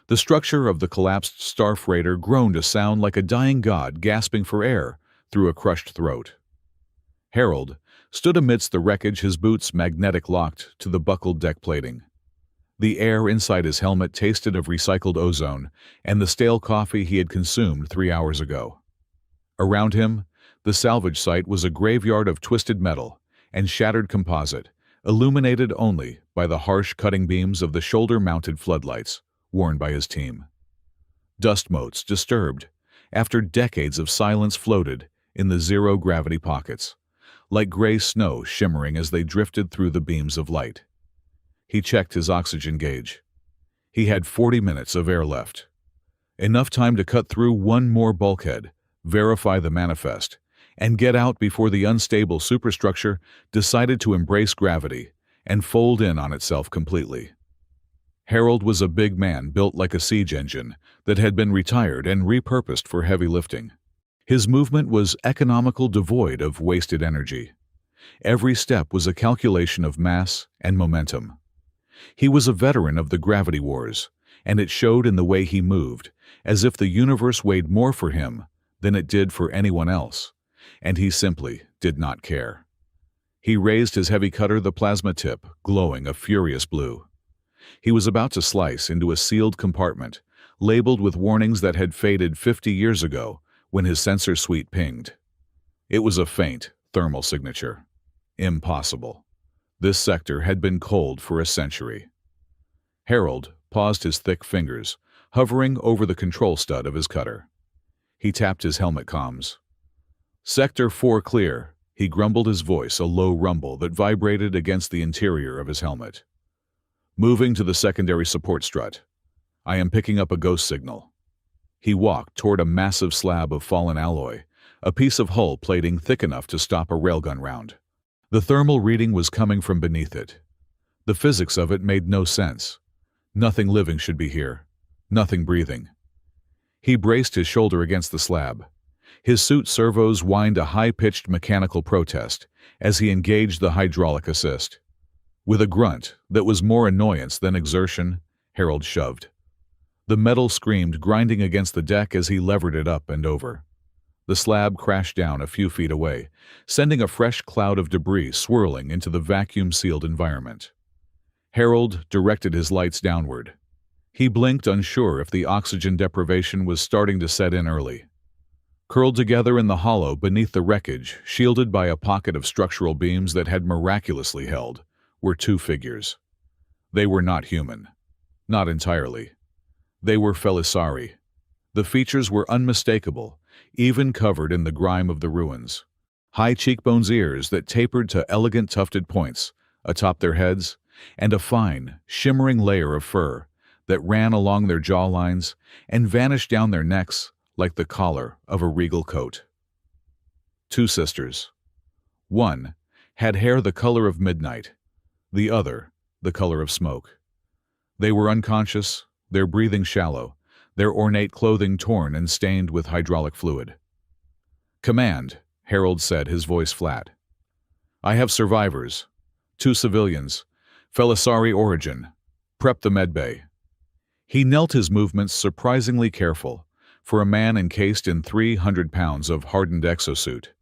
The structure of the collapsed star freighter groaned a sound like a dying god gasping for air through a crushed throat. Harold stood amidst the wreckage, his boots magnetic locked to the buckled deck plating. The air inside his helmet tasted of recycled ozone and the stale coffee he had consumed 3 hours ago. Around him, the salvage site was a graveyard of twisted metal and shattered composite, illuminated only by the harsh cutting beams of the shoulder-mounted floodlights worn by his team. Dust motes, disturbed, after decades of silence, floated in the zero-gravity pockets, like gray snow shimmering as they drifted through the beams of light. He checked his oxygen gauge. He had 40 minutes of air left. Enough time to cut through one more bulkhead, verify the manifest, and get out before the unstable superstructure decided to embrace gravity and fold in on itself completely. Harold was a big man built like a siege engine that had been retired and repurposed for heavy lifting. His movement was economical, devoid of wasted energy. Every step was a calculation of mass and momentum. He was a veteran of the gravity wars, and it showed in the way he moved, as if the universe weighed more for him than it did for anyone else, and he simply did not care. He raised his heavy cutter, the plasma tip glowing a furious blue. He was about to slice into a sealed compartment, labeled with warnings that had faded 50 years ago when his sensor suite pinged. It was a faint thermal signature. Impossible. This sector had been cold for a century. Harold paused, his thick fingers hovering over the control stud of his cutter. He tapped his helmet comms. "Sector 4 clear," he grumbled, his voice a low rumble that vibrated against the interior of his helmet. "Moving to the secondary support strut. I am picking up a ghost signal." He walked toward a massive slab of fallen alloy, a piece of hull plating thick enough to stop a railgun round. The thermal reading was coming from beneath it. The physics of it made no sense. Nothing living should be here. Nothing breathing. He braced his shoulder against the slab. His suit servos whined a high-pitched mechanical protest as he engaged the hydraulic assist. With a grunt that was more annoyance than exertion, Harold shoved. The metal screamed, grinding against the deck as he levered it up and over. The slab crashed down a few feet away, sending a fresh cloud of debris swirling into the vacuum-sealed environment. Harold directed his lights downward. He blinked, unsure if the oxygen deprivation was starting to set in early. Curled together in the hollow beneath the wreckage, shielded by a pocket of structural beams that had miraculously held, were two figures. They were not human. Not entirely. They were Felisari. The features were unmistakable, even covered in the grime of the ruins. High cheekbones, ears that tapered to elegant tufted points atop their heads, and a fine, shimmering layer of fur that ran along their jawlines and vanished down their necks like the collar of a regal coat. Two sisters. One had hair the color of midnight, the other the color of smoke. They were unconscious, their breathing shallow, their ornate clothing torn and stained with hydraulic fluid. "Command," Harold said, his voice flat. "I have survivors. 2 civilians. Felisari origin. Prep the medbay." He knelt, his movements surprisingly careful for a man encased in 300 pounds of hardened exosuit.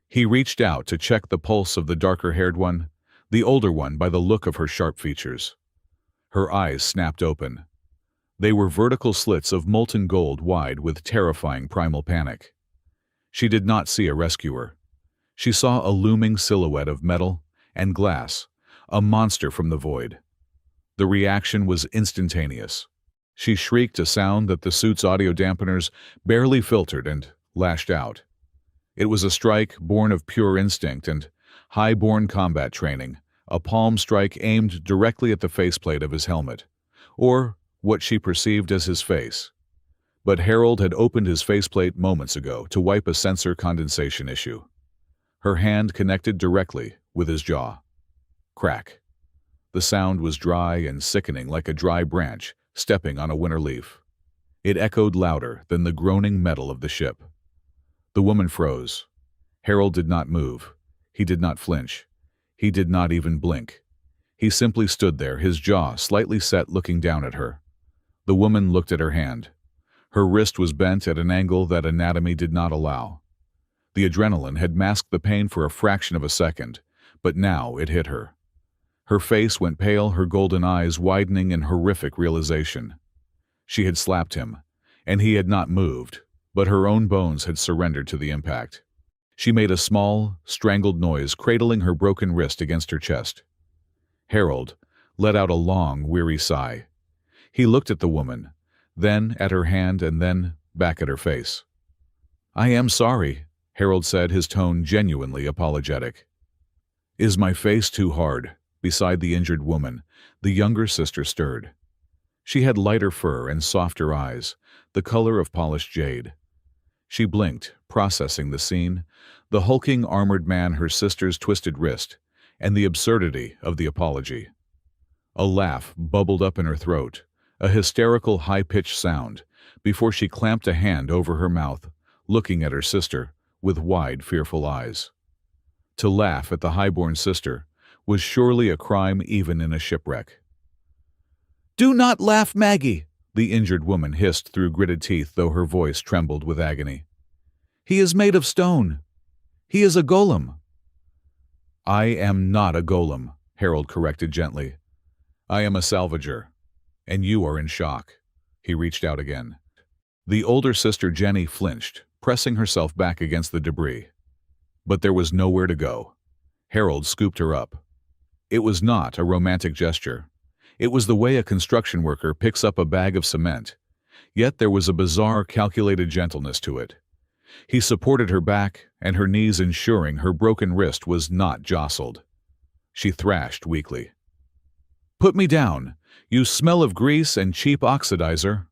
He reached out to check the pulse of the darker-haired one, the older one by the look of her sharp features. Her eyes snapped open. They were vertical slits of molten gold, wide with terrifying primal panic. She did not see a rescuer. She saw a looming silhouette of metal and glass, a monster from the void. The reaction was instantaneous. She shrieked, a sound that the suit's audio dampeners barely filtered, and lashed out. It was a strike born of pure instinct and high-born combat training, a palm strike aimed directly at the faceplate of his helmet, or what she perceived as his face. But Harold had opened his faceplate moments ago to wipe a sensor condensation issue. Her hand connected directly with his jaw. Crack. The sound was dry and sickening, like a dry branch stepping on a winter leaf. It echoed louder than the groaning metal of the ship. The woman froze. Harold did not move. He did not flinch. He did not even blink. He simply stood there, his jaw slightly set, looking down at her. The woman looked at her hand. Her wrist was bent at an angle that anatomy did not allow. The adrenaline had masked the pain for a fraction of a second, but now it hit her. Her face went pale, her golden eyes widening in horrific realization. She had slapped him, and he had not moved, but her own bones had surrendered to the impact. She made a small, strangled noise, cradling her broken wrist against her chest. Harold let out a long, weary sigh. He looked at the woman, then at her hand, and then back at her face. "I am sorry," Harold said, his tone genuinely apologetic. "Is my face too hard?" Beside the injured woman, the younger sister stirred. She had lighter fur and softer eyes, the color of polished jade. She blinked, processing the scene, the hulking armored man, her sister's twisted wrist, and the absurdity of the apology. A laugh bubbled up in her throat, a hysterical high-pitched sound, before she clamped a hand over her mouth, looking at her sister with wide, fearful eyes. To laugh at the highborn sister was surely a crime even in a shipwreck. "Do not laugh, Maggie," the injured woman hissed through gritted teeth, though her voice trembled with agony. "He is made of stone. He is a golem." "I am not a golem," Harold corrected gently. "I am a salvager, and you are in shock." He reached out again. The older sister, Jenny, flinched, pressing herself back against the debris. But there was nowhere to go. Harold scooped her up. It was not a romantic gesture. It was the way a construction worker picks up a bag of cement. Yet there was a bizarre, calculated gentleness to it. He supported her back and her knees, ensuring her broken wrist was not jostled. She thrashed weakly. "Put me down. You smell of grease and cheap oxidizer."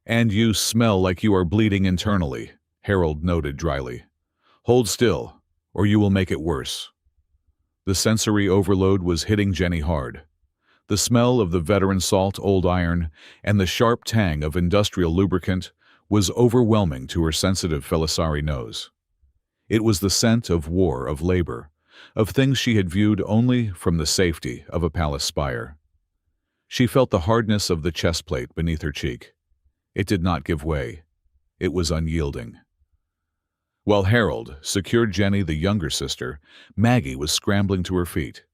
"And you smell like you are bleeding internally," Harold noted dryly. "Hold still, or you will make it worse." The sensory overload was hitting Jenny hard. The smell of the veteran salt, old iron, and the sharp tang of industrial lubricant was overwhelming to her sensitive Felisari nose. It was the scent of war, of labor, of things she had viewed only from the safety of a palace spire. She felt the hardness of the chest plate beneath her cheek. It did not give way. It was unyielding. While Harold secured Jenny, the younger sister, Maggie was scrambling to her feet.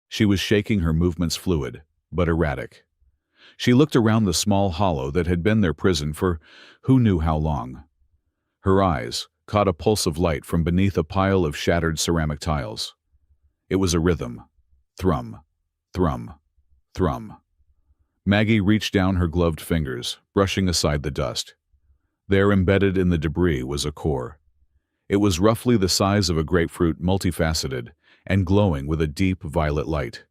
She was shaking, her movements fluid, but erratic. She looked around the small hollow that had been their prison for who knew how long. Her eyes caught a pulse of light from beneath a pile of shattered ceramic tiles. It was a rhythm. Thrum, thrum, thrum. Maggie reached down her gloved fingers, brushing aside the dust. There, embedded in the debris, was a core. It was roughly the size of a grapefruit, multifaceted, and glowing with a deep violet light.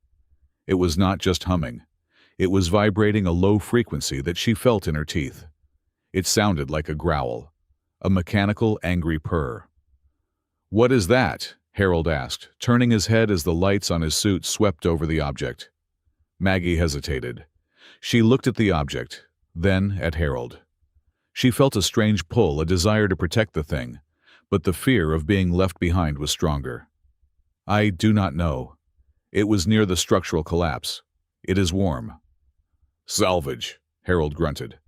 It was not just humming. It was vibrating a low frequency that she felt in her teeth. It sounded like a growl, a mechanical, angry purr. "What is that?" Harold asked, turning his head as the lights on his suit swept over the object. Maggie hesitated. She looked at the object, then at Harold. She felt a strange pull, a desire to protect the thing, but the fear of being left behind was stronger. "I do not know. It was near the structural collapse. It is warm." "Salvage," Harold grunted.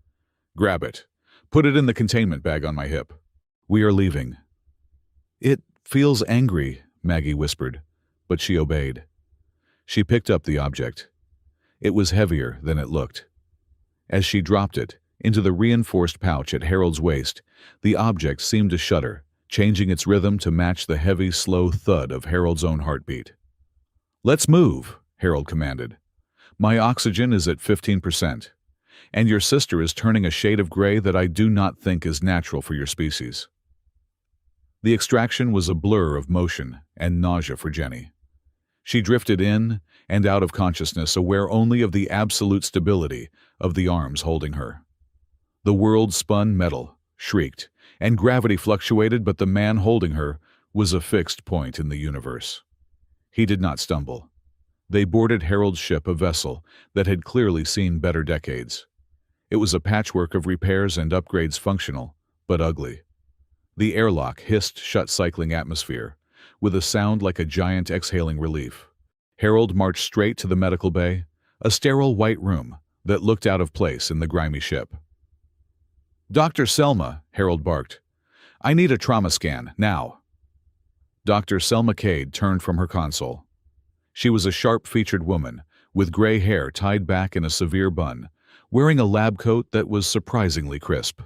"Grab it. Put it in the containment bag on my hip. We are leaving." "It feels angry," Maggie whispered, but she obeyed. She picked up the object. It was heavier than it looked. As she dropped it into the reinforced pouch at Harold's waist, the object seemed to shudder, changing its rhythm to match the heavy, slow thud of Harold's own heartbeat. "Let's move," Harold commanded. "My oxygen is at 15%, and your sister is turning a shade of gray that I do not think is natural for your species." The extraction was a blur of motion and nausea for Jenny. She drifted in and out of consciousness, aware only of the absolute stability of the arms holding her. The world spun metal, shrieked, and gravity fluctuated, but the man holding her was a fixed point in the universe. He did not stumble. They boarded Harold's ship, a vessel that had clearly seen better decades. It was a patchwork of repairs and upgrades, functional, but ugly. The airlock hissed shut, cycling atmosphere, with a sound like a giant exhaling relief. Harold marched straight to the medical bay, a sterile white room, that looked out of place in the grimy ship. "Dr. Selma," Harold barked. "I need a trauma scan, now." Dr. Selma Cade turned from her console. She was a sharp-featured woman, with gray hair tied back in a severe bun, wearing a lab coat that was surprisingly crisp.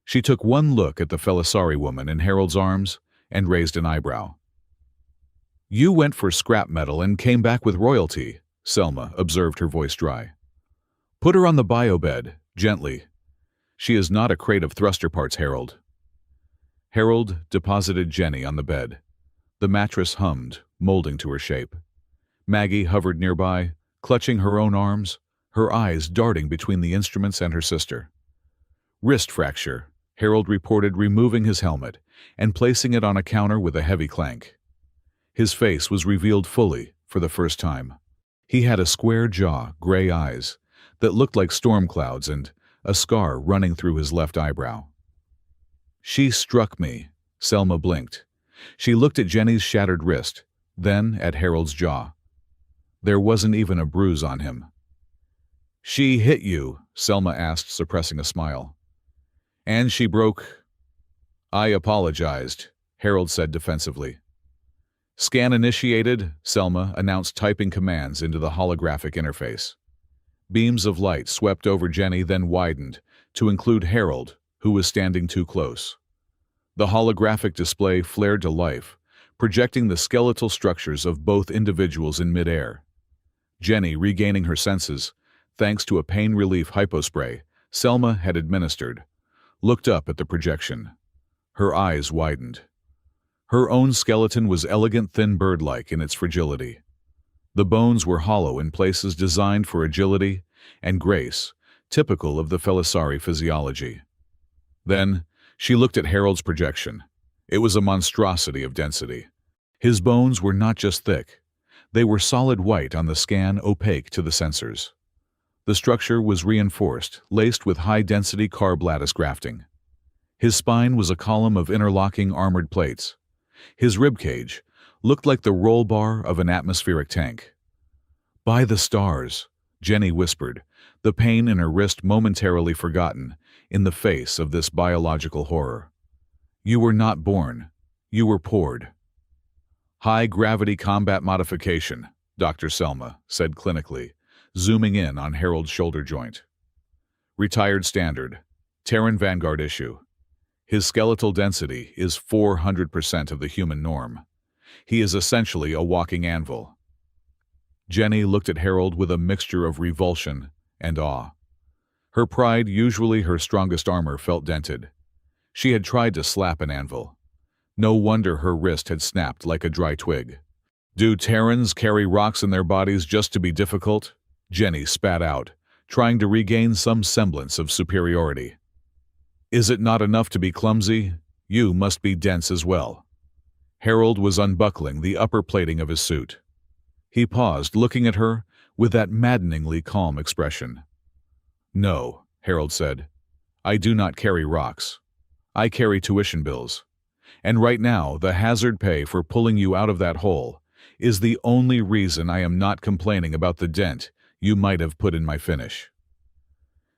She took one look at the Felisari woman in Harold's arms and raised an eyebrow. "You went for scrap metal and came back with royalty," Selma observed, her voice dry. "Put her on the bio bed, gently. She is not a crate of thruster parts, Harold." Harold deposited Jenny on the bed. The mattress hummed, molding to her shape. Maggie hovered nearby, clutching her own arms, her eyes darting between the instruments and her sister. "Wrist fracture," Harold reported, removing his helmet and placing it on a counter with a heavy clank. His face was revealed fully for the first time. He had a square jaw, gray eyes, that looked like storm clouds, and a scar running through his left eyebrow. "She struck me," Selma blinked. She looked at Jenny's shattered wrist, then at Harold's jaw. There wasn't even a bruise on him. "She hit you?" Selma asked, suppressing a smile. "And she broke—" "I apologized," Harold said defensively. "Scan initiated," Selma announced, typing commands into the holographic interface. Beams of light swept over Jenny, then widened to include Harold, who was standing too close. The holographic display flared to life, projecting the skeletal structures of both individuals in midair. Jenny, regaining her senses, thanks to a pain relief hypospray Selma had administered, looked up at the projection. Her eyes widened. Her own skeleton was elegant, thin, bird-like in its fragility. The bones were hollow in places, designed for agility and grace, typical of the Felisari physiology. Then, she looked at Harold's projection. It was a monstrosity of density. His bones were not just thick. They were solid white on the scan, opaque to the sensors. The structure was reinforced, laced with high-density carb lattice grafting. His spine was a column of interlocking armored plates. His ribcage looked like the roll bar of an atmospheric tank. "By the stars," Jenny whispered, the pain in her wrist momentarily forgotten in the face of this biological horror. "You were not born. You were poured." "High-gravity combat modification," Dr. Selma said clinically, zooming in on Harold's shoulder joint. "Retired standard. Terran Vanguard issue. His skeletal density is 400% of the human norm. He is essentially a walking anvil." Jenny looked at Harold with a mixture of revulsion and awe. Her pride, usually her strongest armor, felt dented. She had tried to slap an anvil. No wonder her wrist had snapped like a dry twig. "Do Terrans carry rocks in their bodies just to be difficult?" Jenny spat out, trying to regain some semblance of superiority. "Is it not enough to be clumsy? You must be dense as well." Harold was unbuckling the upper plating of his suit. He paused, looking at her with that maddeningly calm expression. "No," Harold said. "I do not carry rocks. I carry tuition bills. And right now, the hazard pay for pulling you out of that hole is the only reason I am not complaining about the dent you might have put in my finish."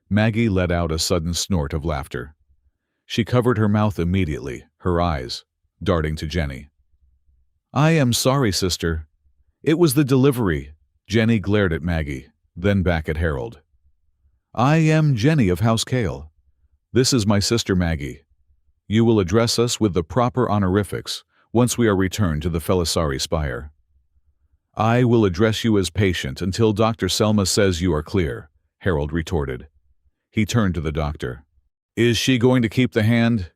Maggie let out a sudden snort of laughter. She covered her mouth immediately, her eyes darting to Jenny. "I am sorry, sister. It was the delivery." Jenny glared at Maggie, then back at Harold. "I am Jenny of House Kale. This is my sister Maggie. You will address us with the proper honorifics once we are returned to the Felisari Spire." "I will address you as patient until Dr. Selma says you are clear," Harold retorted. He turned to the doctor. "Is she going to keep the hand?"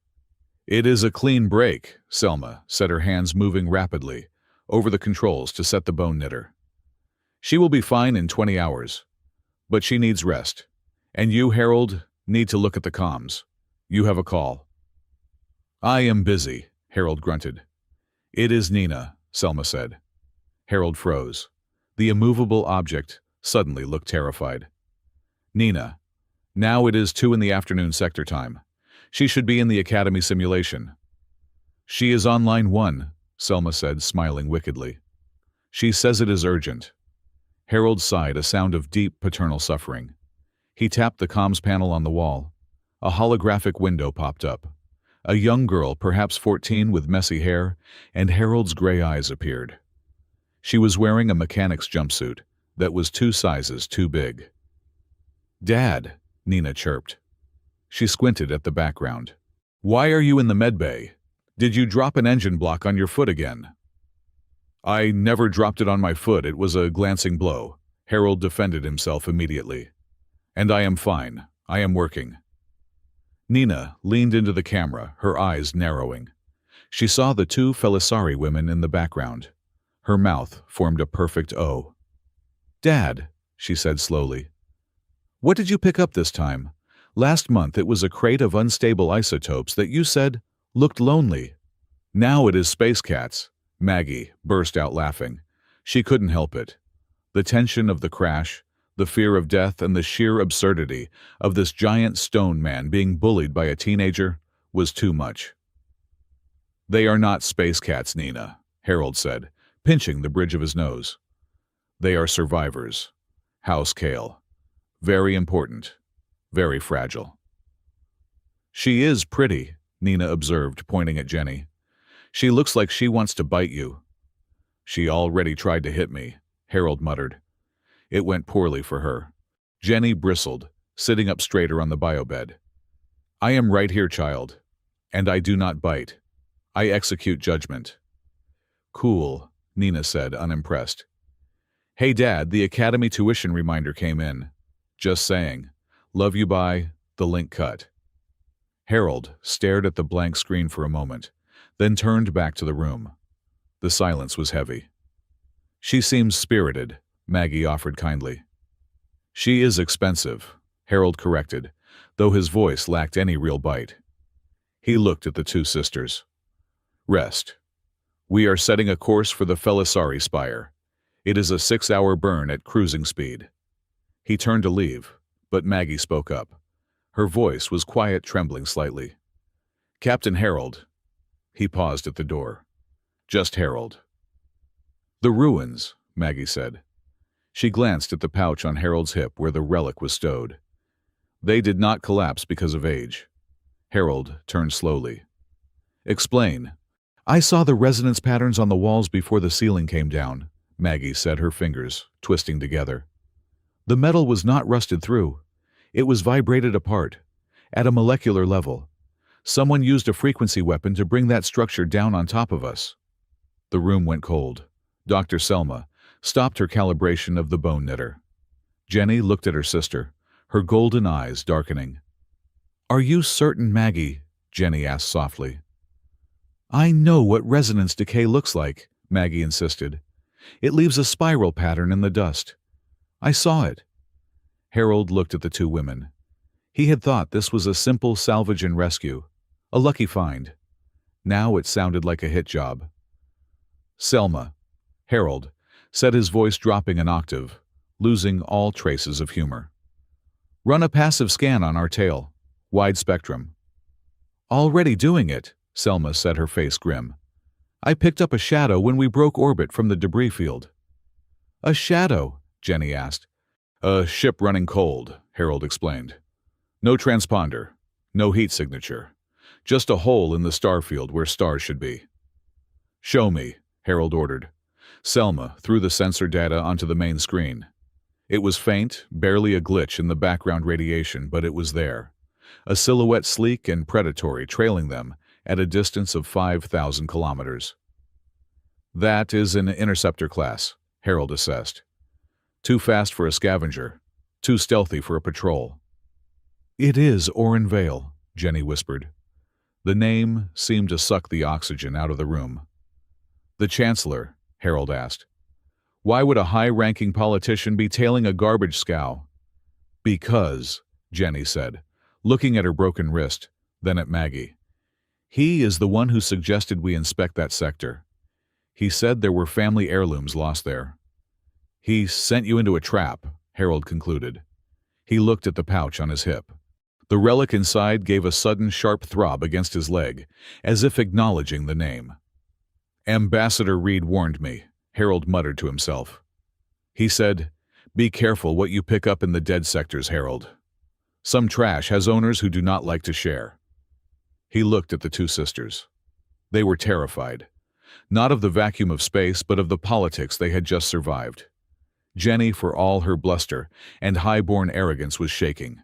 "It is a clean break," Selma said, her hands moving rapidly over the controls to set the bone knitter. "She will be fine in 20 hours. But she needs rest. And you, Harold, need to look at the comms. You have a call." "I am busy," Harold grunted. "It is Nina," Selma said. Harold froze. The immovable object suddenly looked terrified. "Nina. Now it is 2 in the afternoon sector time. She should be in the Academy simulation." "She is on line 1, Selma said, smiling wickedly. "She says it is urgent." Harold sighed, a sound of deep paternal suffering. He tapped the comms panel on the wall. A holographic window popped up. A young girl, perhaps 14, with messy hair, and Harold's gray eyes appeared. She was wearing a mechanic's jumpsuit that was 2 sizes too big. "Dad," Nina chirped. She squinted at the background. "Why are you in the medbay? Did you drop an engine block on your foot again?" "I never dropped it on my foot, it was a glancing blow," Harold defended himself immediately. "And I am fine. I am working." Nina leaned into the camera, her eyes narrowing. She saw the 2 Felisari women in the background. Her mouth formed a perfect O. "Dad," she said slowly, "what did you pick up this time? Last month it was a crate of unstable isotopes that you said looked lonely. Now it is space cats." Maggie burst out laughing. She couldn't help it. The tension of the crash, the fear of death, and the sheer absurdity of this giant stone man being bullied by a teenager was too much. "They are not space cats, Nina," Harold said, pinching the bridge of his nose. "They are survivors. House Kale. Very important. Very fragile." "She is pretty," Nina observed, pointing at Jenny. "She looks like she wants to bite you." "She already tried to hit me," Harold muttered. It went poorly for her. Jenny bristled, sitting up straighter on the biobed. "I am right here, child. And I do not bite. I execute judgment." "Cool," Nina said, unimpressed. "Hey Dad, the Academy tuition reminder came in. Just saying. Love you, bye." The link cut. Harold stared at the blank screen for a moment, then turned back to the room. The silence was heavy. "She seems spirited," Maggie offered kindly. "She is expensive," Harold corrected, though his voice lacked any real bite. He looked at the 2 sisters. "Rest. We are setting a course for the Felisari Spire. It is a 6-hour burn at cruising speed." He turned to leave, but Maggie spoke up. Her voice was quiet, trembling slightly. "Captain Harold." He paused at the door. "Just Harold." "The ruins," Maggie said. She glanced at the pouch on Harold's hip where the relic was stowed. "They did not collapse because of age." Harold turned slowly. "Explain." "I saw the resonance patterns on the walls before the ceiling came down," Maggie said, her fingers twisting together. "The metal was not rusted through. It was vibrated apart, at a molecular level. Someone used a frequency weapon to bring that structure down on top of us." The room went cold. Dr. Selma stopped her calibration of the bone knitter. Jenny looked at her sister, her golden eyes darkening. "Are you certain, Maggie?" Jenny asked softly. "I know what resonance decay looks like," Maggie insisted. "It leaves a spiral pattern in the dust. I saw it." Harold looked at the 2 women. He had thought this was a simple salvage and rescue, a lucky find. Now it sounded like a hit job. "Selma," Harold said, his voice dropping an octave, losing all traces of humor. "Run a passive scan on our tail. Wide spectrum." "Already doing it," Selma said, her face grim. "I picked up a shadow when we broke orbit from the debris field." "A shadow?" Jenny asked. "A ship running cold," Harold explained. "No transponder, no heat signature. Just a hole in the star field where stars should be." "Show me," Harold ordered. Selma threw the sensor data onto the main screen. It was faint, barely a glitch in the background radiation, but it was there. A silhouette sleek and predatory, trailing them at a distance of 5,000 kilometers. "That is an interceptor class," Harold assessed. "Too fast for a scavenger, too stealthy for a patrol." "It is Orin Vale," Jenny whispered. The name seemed to suck the oxygen out of the room. "The Chancellor?" Harold asked. "Why would a high-ranking politician be tailing a garbage scow?" "Because," Jenny said, looking at her broken wrist, then at Maggie. "He is the one who suggested we inspect that sector. He said there were family heirlooms lost there." "He sent you into a trap," Harold concluded. He looked at the pouch on his hip. The relic inside gave a sudden sharp throb against his leg, as if acknowledging the name. "Ambassador Reed warned me," Harold muttered to himself. He said, "Be careful what you pick up in the dead sectors, Harold. Some trash has owners who do not like to share. He looked at the two sisters. They were terrified, not of the vacuum of space, but of the politics they had just survived. Jenny, for all her bluster and high-born arrogance, was shaking.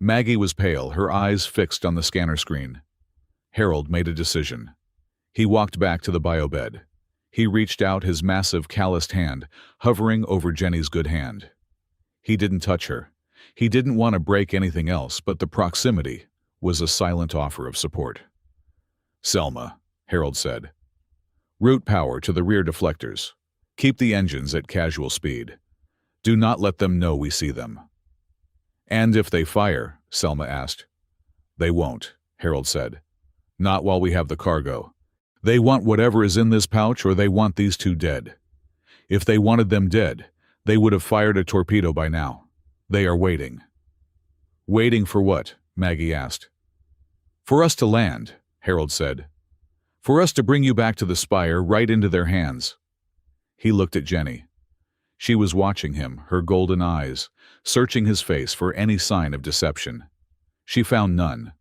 Maggie was pale, her eyes fixed on the scanner screen. Harold made a decision. He walked back to the biobed. He reached out his massive, calloused hand, hovering over Jenny's good hand. He didn't touch her. He didn't want to break anything else, but the proximity was a silent offer of support. "Selma," Harold said. "Route power to the rear deflectors. Keep the engines at casual speed. Do not let them know we see them." "And if they fire?" Selma asked. "They won't," Harold said. "Not while we have the cargo. They want whatever is in this pouch, or they want these two dead. If they wanted them dead, they would have fired a torpedo by now. They are waiting." "Waiting for what?" Maggie asked. "For us to land," Harold said. "For us to bring you back to the Spire, right into their hands." He looked at Jenny. She was watching him, her golden eyes, searching his face for any sign of deception. She found none.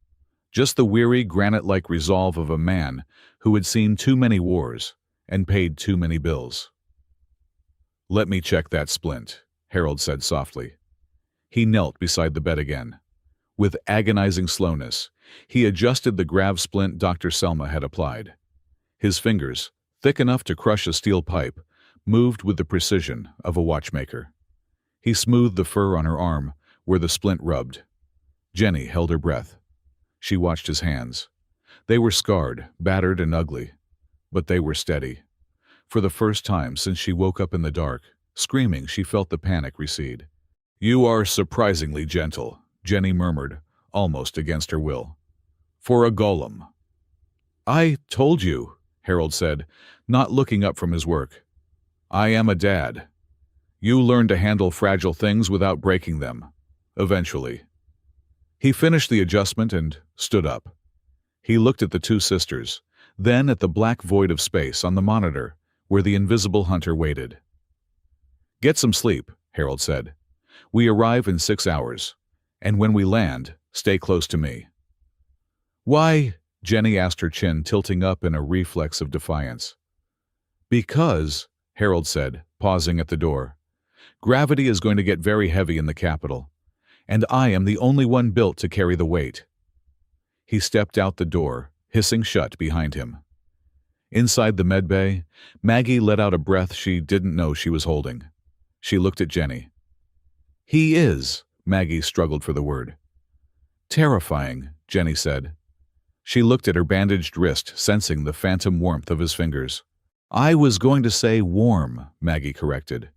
Just the weary, granite-like resolve of a man who had seen too many wars and paid too many bills. "Let me check that splint," Harold said softly. He knelt beside the bed again. With agonizing slowness, he adjusted the grav splint Dr. Selma had applied. His fingers, thick enough to crush a steel pipe, moved with the precision of a watchmaker. He smoothed the fur on her arm where the splint rubbed. Jenny held her breath. She watched his hands. They were scarred, battered, and ugly, but they were steady. For the first time since she woke up in the dark, screaming, she felt the panic recede. "You are surprisingly gentle," Jenny murmured, almost against her will. "For a golem." "I told you," Harold said, not looking up from his work. "I am a dad. You learn to handle fragile things without breaking them. Eventually." He finished the adjustment and stood up. He looked at the two sisters, then at the black void of space on the monitor where the invisible hunter waited. "Get some sleep," Harold said. "We arrive in 6 hours, and when we land, stay close to me." "Why?" Jenny asked, her chin tilting up in a reflex of defiance. "Because," Harold said, pausing at the door, "gravity is going to get very heavy in the capital, and I am the only one built to carry the weight." He stepped out the door, hissing shut behind him. Inside the medbay, Maggie let out a breath she didn't know she was holding. She looked at Jenny. "He is," Maggie struggled for the word. "Terrifying," Jenny said. She looked at her bandaged wrist, sensing the phantom warmth of his fingers. "I was going to say warm," Maggie corrected.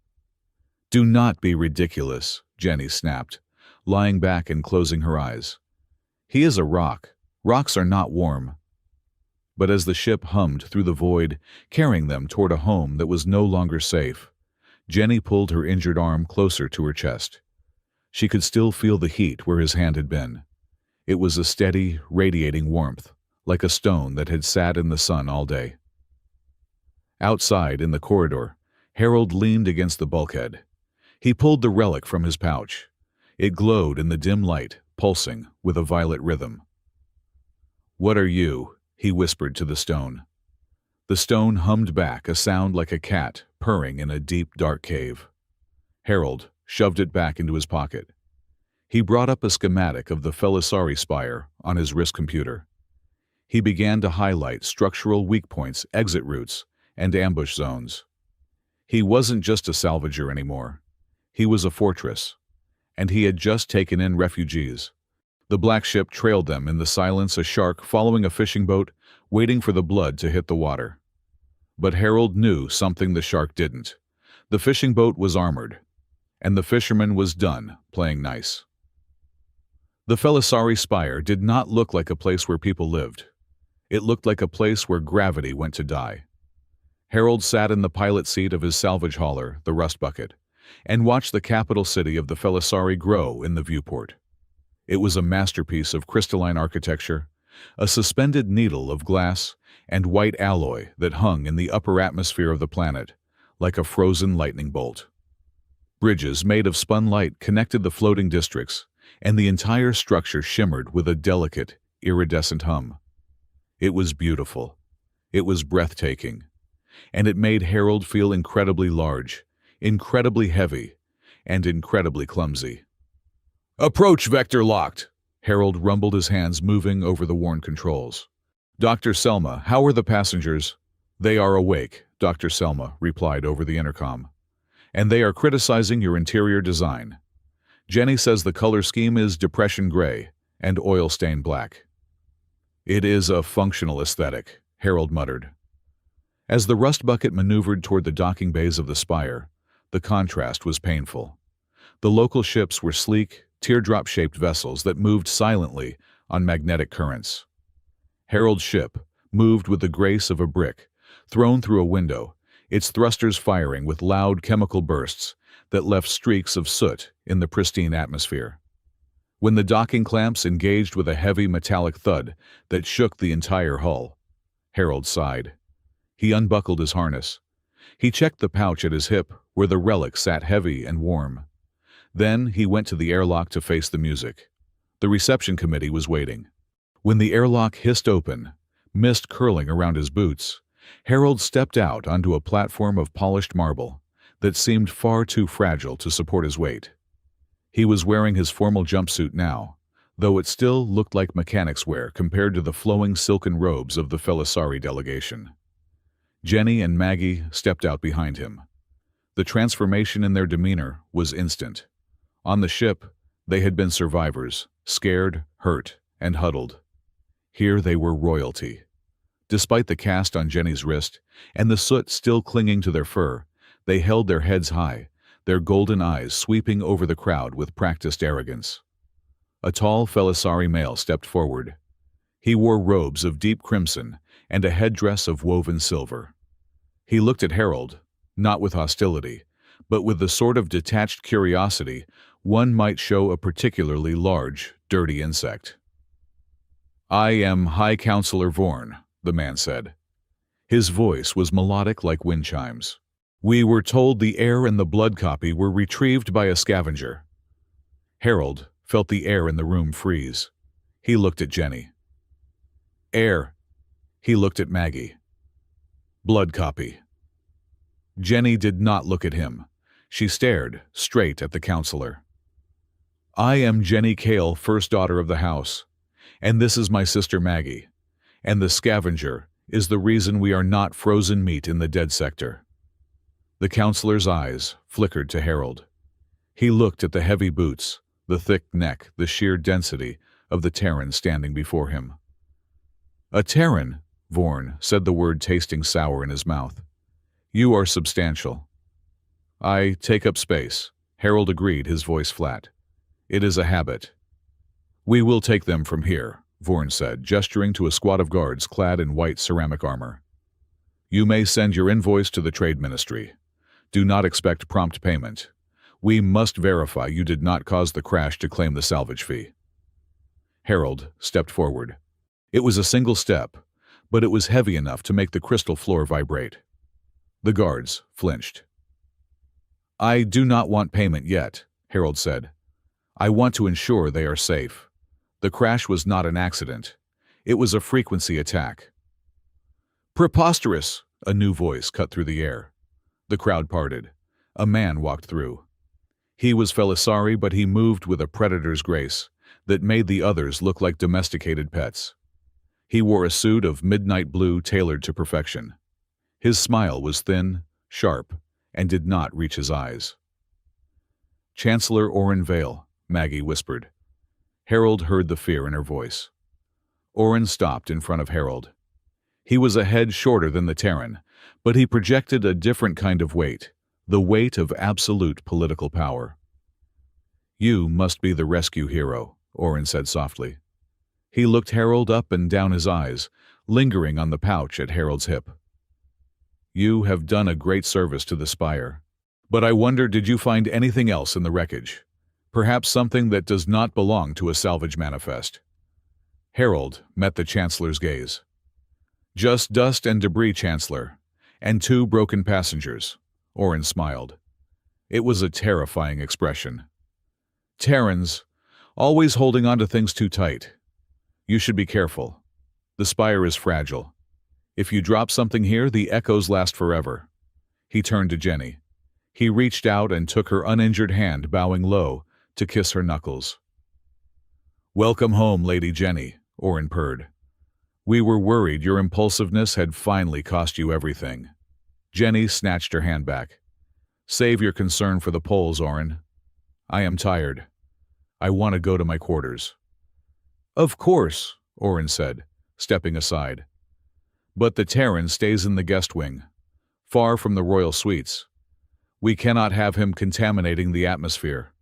"Do not be ridiculous," Jenny snapped, lying back and closing her eyes. "He is a rock. Rocks are not warm." But as the ship hummed through the void, carrying them toward a home that was no longer safe, Jenny pulled her injured arm closer to her chest. She could still feel the heat where his hand had been. It was a steady, radiating warmth, like a stone that had sat in the sun all day. Outside, in the corridor, Harold leaned against the bulkhead. He pulled the relic from his pouch. It glowed in the dim light, pulsing with a violet rhythm. "What are you?" he whispered to the stone. The stone hummed back, a sound like a cat purring in a deep, dark cave. Harold shoved it back into his pocket. He brought up a schematic of the Felisari Spire on his wrist computer. He began to highlight structural weak points, exit routes, and ambush zones. He wasn't just a salvager anymore. He was a fortress, and he had just taken in refugees. The black ship trailed them in the silence, a shark following a fishing boat, waiting for the blood to hit the water. But Harold knew something the shark didn't. The fishing boat was armored, and the fisherman was done playing nice. The Felisari Spire did not look like a place where people lived. It looked like a place where gravity went to die. Harold sat in the pilot seat of his salvage hauler, the Rust Bucket, and watched the capital city of the Felisari grow in the viewport. It was a masterpiece of crystalline architecture, a suspended needle of glass and white alloy that hung in the upper atmosphere of the planet, like a frozen lightning bolt. Bridges made of spun light connected the floating districts, and the entire structure shimmered with a delicate, iridescent hum. It was beautiful. It was breathtaking. And it made Harold feel incredibly large, incredibly heavy, and incredibly clumsy. "Approach vector locked!" Harold rumbled, his hands moving over the worn controls. "Dr. Selma, how are the passengers?" "They are awake," Dr. Selma replied over the intercom. "And they are criticizing your interior design. Jenny says the color scheme is depression gray and oil-stained black." "It is a functional aesthetic," Harold muttered. As the rust bucket maneuvered toward the docking bays of the Spire, the contrast was painful. The local ships were sleek, teardrop-shaped vessels that moved silently on magnetic currents. Harold's ship moved with the grace of a brick thrown through a window, its thrusters firing with loud chemical bursts that left streaks of soot in the pristine atmosphere. When the docking clamps engaged with a heavy metallic thud that shook the entire hull, Harold sighed. He unbuckled his harness. He checked the pouch at his hip where the relic sat heavy and warm. Then he went to the airlock to face the music. The reception committee was waiting. When the airlock hissed open, mist curling around his boots, Harold stepped out onto a platform of polished marble that seemed far too fragile to support his weight. He was wearing his formal jumpsuit now, though it still looked like mechanic's wear compared to the flowing silken robes of the Felisari delegation. Jenny and Maggie stepped out behind him. The transformation in their demeanor was instant. On the ship, they had been survivors, scared, hurt, and huddled. Here they were royalty. Despite the cast on Jenny's wrist and the soot still clinging to their fur, they held their heads high, their golden eyes sweeping over the crowd with practiced arrogance. A tall Felisari male stepped forward. He wore robes of deep crimson and a headdress of woven silver. He looked at Harold, not with hostility, but with the sort of detached curiosity one might show a particularly large, dirty insect. "I am High Counselor Vorn," the man said. His voice was melodic like wind chimes. "We were told the air and the blood copy were retrieved by a scavenger." Harold felt the air in the room freeze. He looked at Jenny. "Air." He looked at Maggie. "Blood copy." Jenny did not look at him. She stared straight at the counselor. "I am Jenny Cale, first daughter of the house, and this is my sister Maggie, and the scavenger is the reason we are not frozen meat in the dead sector." The counselor's eyes flickered to Harold. He looked at the heavy boots, the thick neck, the sheer density of the Terran standing before him. "A Terran," Vorn said, the word tasting sour in his mouth. "You are substantial." "I take up space," Harold agreed, his voice flat. "It is a habit." "We will take them from here," Vorn said, gesturing to a squad of guards clad in white ceramic armor. "You may send your invoice to the Trade Ministry. Do not expect prompt payment. We must verify you did not cause the crash to claim the salvage fee." Harold stepped forward. It was a single step, but it was heavy enough to make the crystal floor vibrate. The guards flinched. "I do not want payment yet," Harold said. "I want to ensure they are safe. The crash was not an accident. It was a frequency attack." "Preposterous!" a new voice cut through the air. The crowd parted. A man walked through. He was Felisari, but he moved with a predator's grace that made the others look like domesticated pets. He wore a suit of midnight blue tailored to perfection. His smile was thin, sharp, and did not reach his eyes. "Chancellor Oren Vale," Maggie whispered. Harold heard the fear in her voice. Oren stopped in front of Harold. He was a head shorter than the Terran, but he projected a different kind of weight, the weight of absolute political power. "You must be the rescue hero," Oren said softly. He looked Harold up and down, his eyes lingering on the pouch at Harold's hip. "You have done a great service to the Spire. But I wonder, did you find anything else in the wreckage? Perhaps something that does not belong to a salvage manifest?" Harold met the Chancellor's gaze. "Just dust and debris, Chancellor, and 2 broken passengers," Oren smiled. It was a terrifying expression. "Terrans, Always holding on to things too tight. You should be careful. The spire is fragile. If you drop something here, the echoes last forever." He turned to Jenny. He reached out and took her uninjured hand, bowing low, to kiss her knuckles. "Welcome home, Lady Jenny," Orin purred. "We were worried your impulsiveness had finally cost you everything." Jenny snatched her hand back. "Save your concern for the Poles, Orin. I am tired. I want to go to my quarters." "Of course," Orin said, stepping aside. "But the Terran stays in the guest wing, far from the royal suites. We cannot have him contaminating the atmosphere."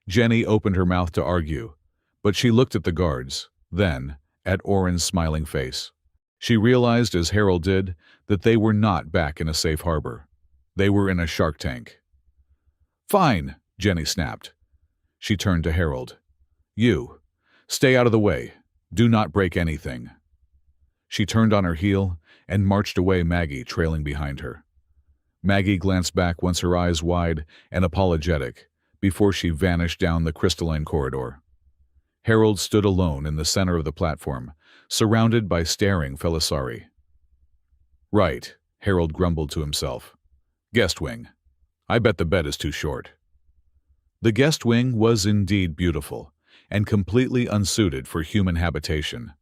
Jenny opened her mouth to argue, but she looked at the guards, then at Orin's smiling face. She realized, as Harold did, that they were not back in a safe harbor. They were in a shark tank. "Fine," Jenny snapped. She turned to Harold. "You, stay out of the way. Do not break anything." She turned on her heel and marched away, Maggie trailing behind her. Maggie glanced back, once her eyes wide and apologetic, before she vanished down the crystalline corridor. Harold stood alone in the center of the platform, surrounded by staring Felisari. "Right," Harold grumbled to himself. "Guest wing. I bet the bed is too short." The guest wing was indeed beautiful, and completely unsuited for human habitation.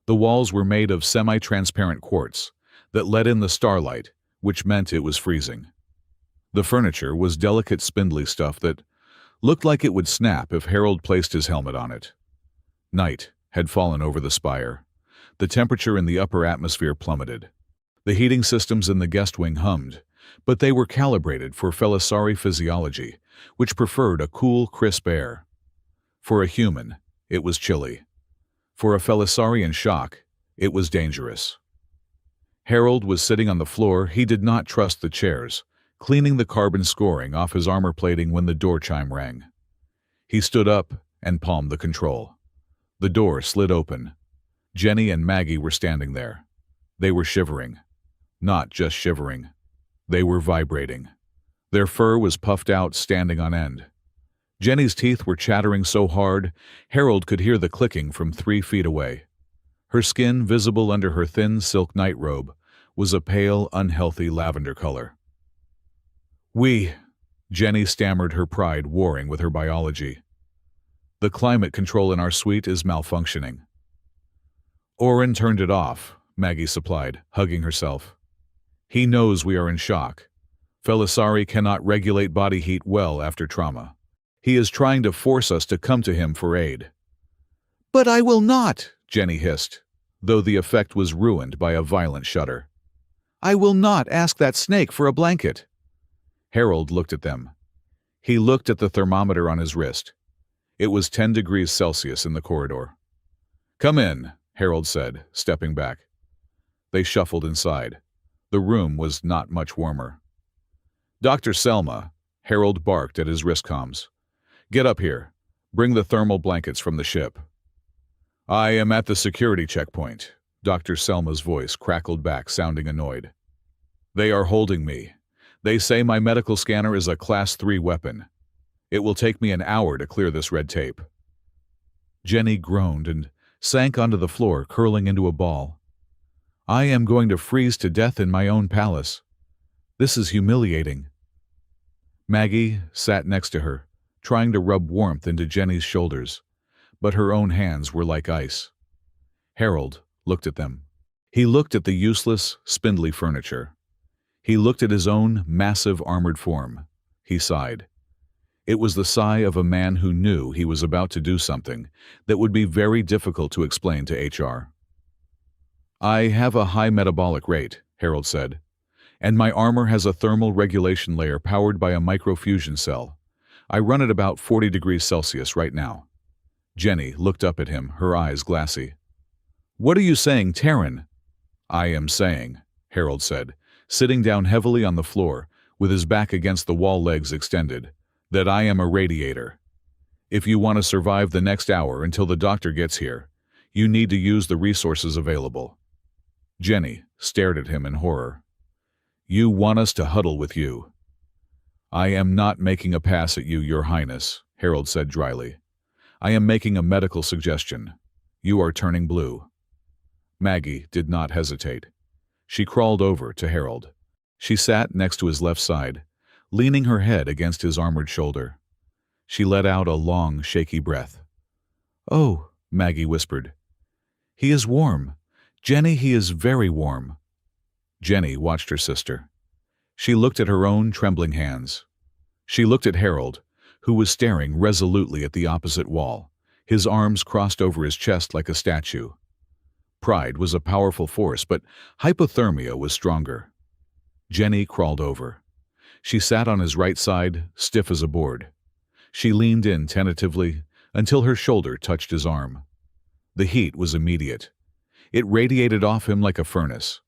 The walls were made of semi-transparent quartz that let in the starlight, which meant it was freezing. The furniture was delicate, spindly stuff that looked like it would snap if Harold placed his helmet on it. Night had fallen over the spire. The temperature in the upper atmosphere plummeted. The heating systems in the guest wing hummed, but they were calibrated for Felisari physiology, which preferred a cool, crisp air. For a human, it was chilly. For a Felisari in shock, it was dangerous. Harold was sitting on the floor. He did not trust the chairs, cleaning the carbon scoring off his armor plating when the door chime rang. He stood up and palmed the control. The door slid open. Jenny and Maggie were standing there. They were shivering. Not just shivering. They were vibrating. Their fur was puffed out, standing on end. Jenny's teeth were chattering so hard, Harold could hear the clicking from 3 feet away. Her skin, visible under her thin silk nightrobe, was a pale, unhealthy lavender color. Jenny stammered, her pride warring with her biology. "The climate control in our suite is malfunctioning." "Orin turned it off," Maggie supplied, hugging herself. "He knows we are in shock. Felisari cannot regulate body heat well after trauma. He is trying to force us to come to him for aid." "But I will not," Jenny hissed, though the effect was ruined by a violent shudder. "I will not ask that snake for a blanket." Harold looked at them. He looked at the thermometer on his wrist. It was 10 degrees Celsius in the corridor. "Come in," Harold said, stepping back. They shuffled inside. The room was not much warmer. "Dr. Selma," Harold barked at his wrist comms. "Get up here. Bring the thermal blankets from the ship." "I am at the security checkpoint," Dr. Selma's voice crackled back, sounding annoyed. "They are holding me. They say my medical scanner is a Class 3 weapon. It will take me an hour to clear this red tape." Jenny groaned and sank onto the floor, curling into a ball. "I am going to freeze to death in my own palace. This is humiliating." Maggie sat next to her, trying to rub warmth into Jenny's shoulders, but her own hands were like ice. Harold looked at them. He looked at the useless, spindly furniture. He looked at his own massive armored form. He sighed. It was the sigh of a man who knew he was about to do something that would be very difficult to explain to HR. "I have a high metabolic rate," Harold said, "and my armor has a thermal regulation layer powered by a microfusion cell. I run at about 40 degrees Celsius right now." Jenny looked up at him, her eyes glassy. "What are you saying, Terran?" "I am saying," Harold said, sitting down heavily on the floor, with his back against the wall, legs extended, "that I am a radiator. If you want to survive the next hour until the doctor gets here, you need to use the resources available." Jenny stared at him in horror. "You want us to huddle with you?" "I am not making a pass at you, Your Highness," Harold said dryly. I am making a medical suggestion. You are turning blue." Maggie did not hesitate. She crawled over to Harold. She sat next to his left side, leaning her head against his armored shoulder. She let out a long, shaky breath. "Oh," Maggie whispered. "He is warm. Jenny, he is very warm." Jenny watched her sister. She looked at her own trembling hands. She looked at Harold, who was staring resolutely at the opposite wall, his arms crossed over his chest like a statue. Pride was a powerful force, but hypothermia was stronger. Jenny crawled over. She sat on his right side, stiff as a board. She leaned in tentatively until her shoulder touched his arm. The heat was immediate. It radiated off him like a furnace.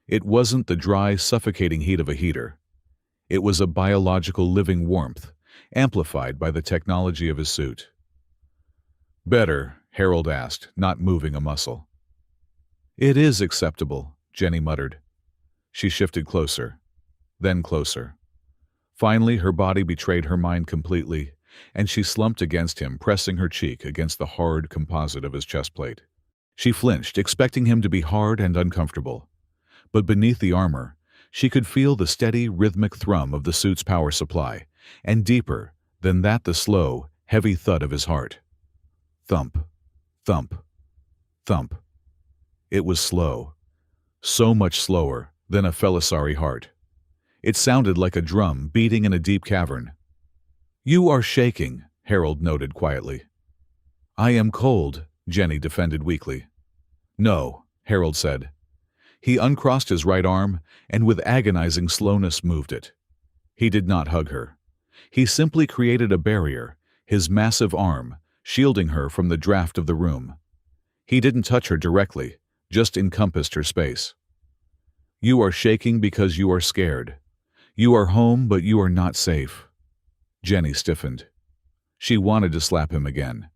It wasn't the dry, suffocating heat of a heater. It was a biological living warmth, amplified by the technology of his suit. "Better?" Harold asked, not moving a muscle. "It is acceptable," Jenny muttered. She shifted closer, then closer. Finally, her body betrayed her mind completely, and she slumped against him, pressing her cheek against the hard composite of his chest plate. She flinched, expecting him to be hard and uncomfortable. But beneath the armor, she could feel the steady, rhythmic thrum of the suit's power supply, and deeper than that the slow, heavy thud of his heart. Thump, thump, thump. It was slow, so much slower than a Felisari heart. It sounded like a drum beating in a deep cavern. "You are shaking," Harold noted quietly. "I am cold," Jenny defended weakly. "No," Harold said. He uncrossed his right arm and with agonizing slowness moved it. He did not hug her. He simply created a barrier, his massive arm shielding her from the draft of the room. He didn't touch her directly, just encompassed her space. "You are shaking because you are scared. You are home, but you are not safe." Jenny stiffened. She wanted to slap him again.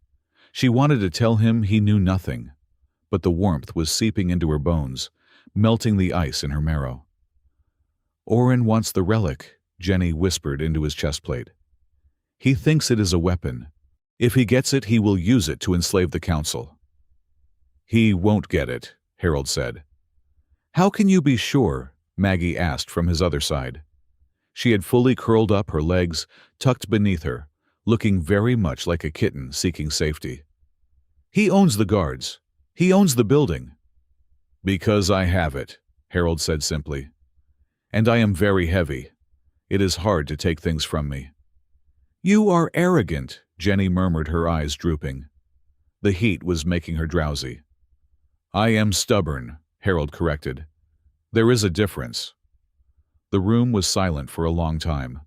She wanted to tell him he knew nothing, but the warmth was seeping into her bones, melting the ice in her marrow. "Orin wants the relic," Jenny whispered into his chest plate. "He thinks it is a weapon. If he gets it, he will use it to enslave the council." "He won't get it," Harold said. "How can you be sure?" Maggie asked from his other side. She had fully curled up, her legs tucked beneath her, looking very much like a kitten seeking safety. "He owns the guards. He owns the building." "Because I have it," Harold said simply. "And I am very heavy. It is hard to take things from me." "You are arrogant," Jenny murmured, her eyes drooping. The heat was making her drowsy. "I am stubborn," Harold corrected. "There is a difference." The room was silent for a long time.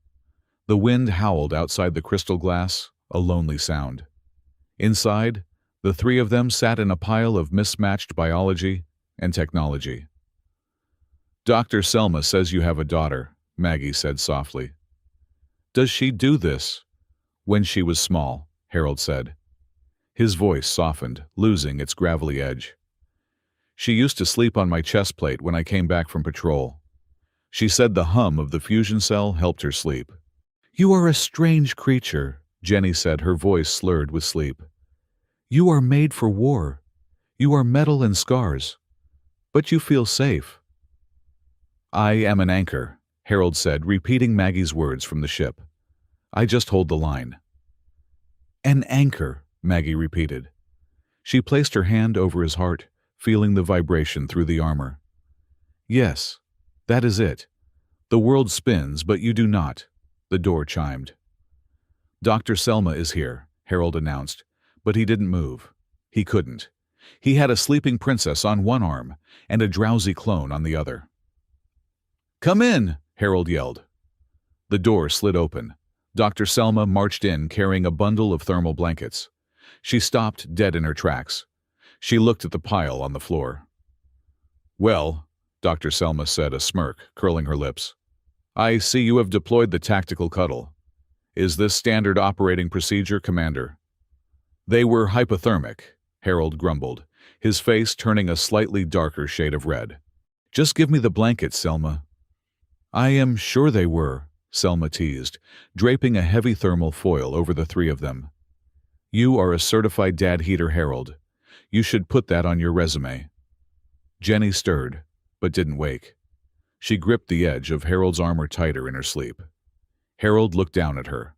The wind howled outside the crystal glass, a lonely sound. Inside, the three of them sat in a pile of mismatched biology and technology. "Dr. Selma says you have a daughter," Maggie said softly. "Does she do this?" "When she was small," Harold said. His voice softened, losing its gravelly edge. "She used to sleep on my chest plate when I came back from patrol. She said the hum of the fusion cell helped her sleep." "You are a strange creature," Jenny said, her voice slurred with sleep. "You are made for war. You are metal and scars. But you feel safe." "I am an anchor," Harold said, repeating Maggie's words from the ship. "I just hold the line." "An anchor," Maggie repeated. She placed her hand over his heart, feeling the vibration through the armor. "Yes, that is it. The world spins, but you do not." The door chimed. "Dr. Selma is here," Harold announced, but he didn't move. He couldn't. He had a sleeping princess on one arm and a drowsy clone on the other. "Come in," Harold yelled. The door slid open. Dr. Selma marched in carrying a bundle of thermal blankets. She stopped dead in her tracks. She looked at the pile on the floor. "Well," Dr. Selma said, a smirk curling her lips. "I see you have deployed the tactical cuddle. Is this standard operating procedure, Commander?" "They were hypothermic," Harold grumbled, his face turning a slightly darker shade of red. "Just give me the blankets, Selma." "I am sure they were," Selma teased, draping a heavy thermal foil over the three of them. You are a certified dad heater, Harold. You should put that on your resume. Jenny stirred, but didn't wake. She gripped the edge of Harold's armor tighter in her sleep. Harold looked down at her.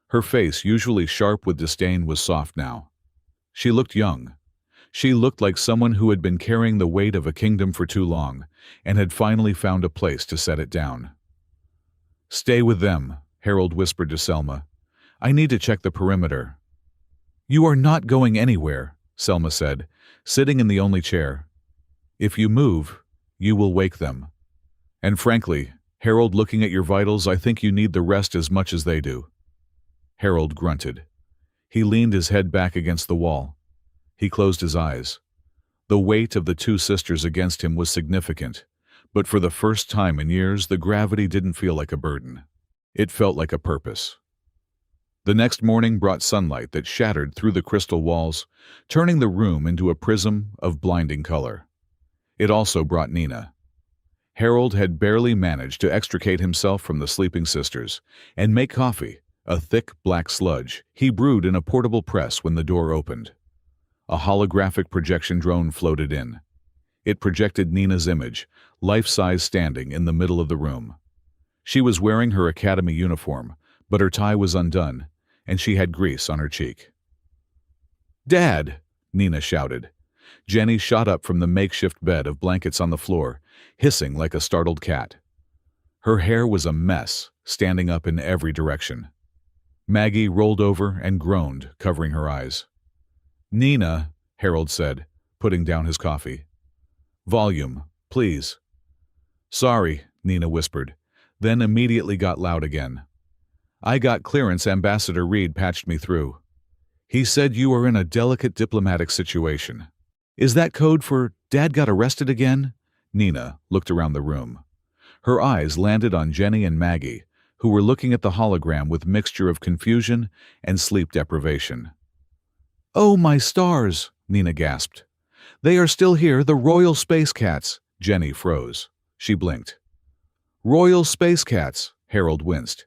Her face, usually sharp with disdain, was soft now. She looked young. She looked like someone who had been carrying the weight of a kingdom for too long and had finally found a place to set it down. "Stay with them," Harold whispered to Selma. "I need to check the perimeter." "You are not going anywhere," Selma said, sitting in the only chair. "If you move, you will wake them. And frankly, Harold, looking at your vitals, I think you need the rest as much as they do." Harold grunted. He leaned his head back against the wall. He closed his eyes. The weight of the two sisters against him was significant, but for the first time in years, the gravity didn't feel like a burden. It felt like a purpose. The next morning brought sunlight that shattered through the crystal walls, turning the room into a prism of blinding color. It also brought Nina. Harold had barely managed to extricate himself from the sleeping sisters and make coffee, a thick black sludge he brewed in a portable press when the door opened. A holographic projection drone floated in. It projected Nina's image, life-size, standing in the middle of the room. She was wearing her academy uniform, but her tie was undone, and she had grease on her cheek. "Dad!" Nina shouted. Jenny shot up from the makeshift bed of blankets on the floor, hissing like a startled cat. Her hair was a mess, standing up in every direction. Maggie rolled over and groaned, covering her eyes. "Nina," Harold said, putting down his coffee. "Volume, please." "Sorry," Nina whispered, then immediately got loud again. "I got clearance. Ambassador Reed patched me through. He said you are in a delicate diplomatic situation." "Is that code for Dad got arrested again?" Nina looked around the room. Her eyes landed on Jenny and Maggie, who were looking at the hologram with mixture of confusion and sleep deprivation. "Oh, my stars!" Nina gasped. "They are still here, the Royal Space Cats." Jenny froze. She blinked. "Royal Space Cats," Harold winced.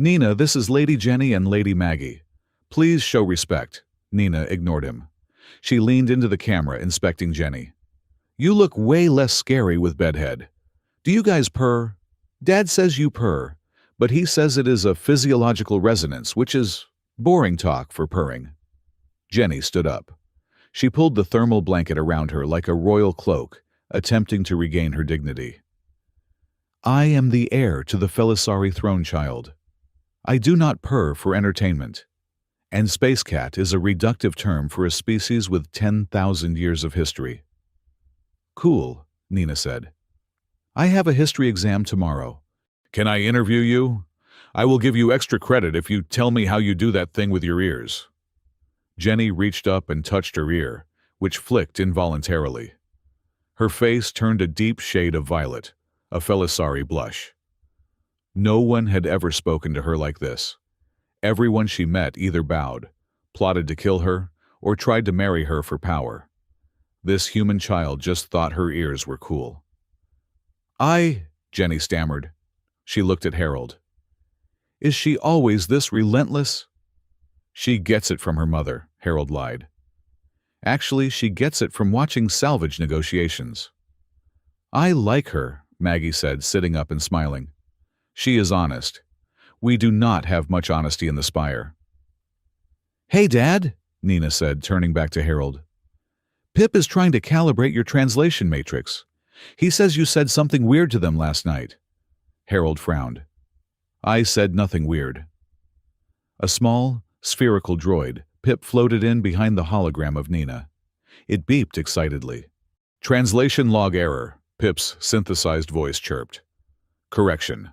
"Nina, this is Lady Jenny and Lady Maggie. Please show respect." Nina ignored him. She leaned into the camera, inspecting Jenny. "You look way less scary with bedhead. Do you guys purr? Dad says you purr, but he says it is a physiological resonance, which is boring talk for purring." Jenny stood up. She pulled the thermal blanket around her like a royal cloak, attempting to regain her dignity. "I am the heir to the Felisari throne, child. I do not purr for entertainment. And space cat is a reductive term for a species with 10,000 years of history." "Cool," Nina said. "I have a history exam tomorrow. Can I interview you? I will give you extra credit if you tell me how you do that thing with your ears." Jenny reached up and touched her ear, which flicked involuntarily. Her face turned a deep shade of violet, a Felisari blush. No one had ever spoken to her like this. Everyone she met either bowed, plotted to kill her, or tried to marry her for power. This human child just thought her ears were cool. Jenny stammered. She looked at Harold. "Is she always this relentless?" "She gets it from her mother," Harold lied. "Actually, she gets it from watching salvage negotiations." "I like her," Maggie said, sitting up and smiling. "She is honest. We do not have much honesty in the Spire." "Hey, Dad," Nina said, turning back to Harold. "Pip is trying to calibrate your translation matrix. He says you said something weird to them last night." Harold frowned. "I said nothing weird." A small, spherical droid, Pip, floated in behind the hologram of Nina. It beeped excitedly. "Translation log error," Pip's synthesized voice chirped. "Correction.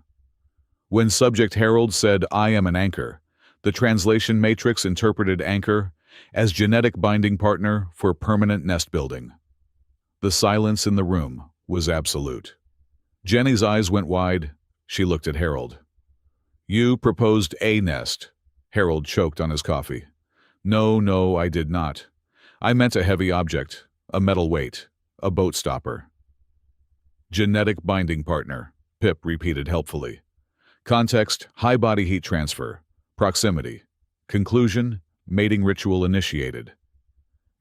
When subject Harold said, 'I am an anchor,' the translation matrix interpreted anchor as genetic binding partner for permanent nest building." The silence in the room was absolute. Jenny's eyes went wide. She looked at Harold. "You proposed a nest." Harold choked on his coffee. No, I did not. I meant a heavy object, a metal weight, a boat stopper." "Genetic binding partner," Pip repeated helpfully. "Context, high body heat transfer. Proximity. Conclusion, Mating ritual initiated.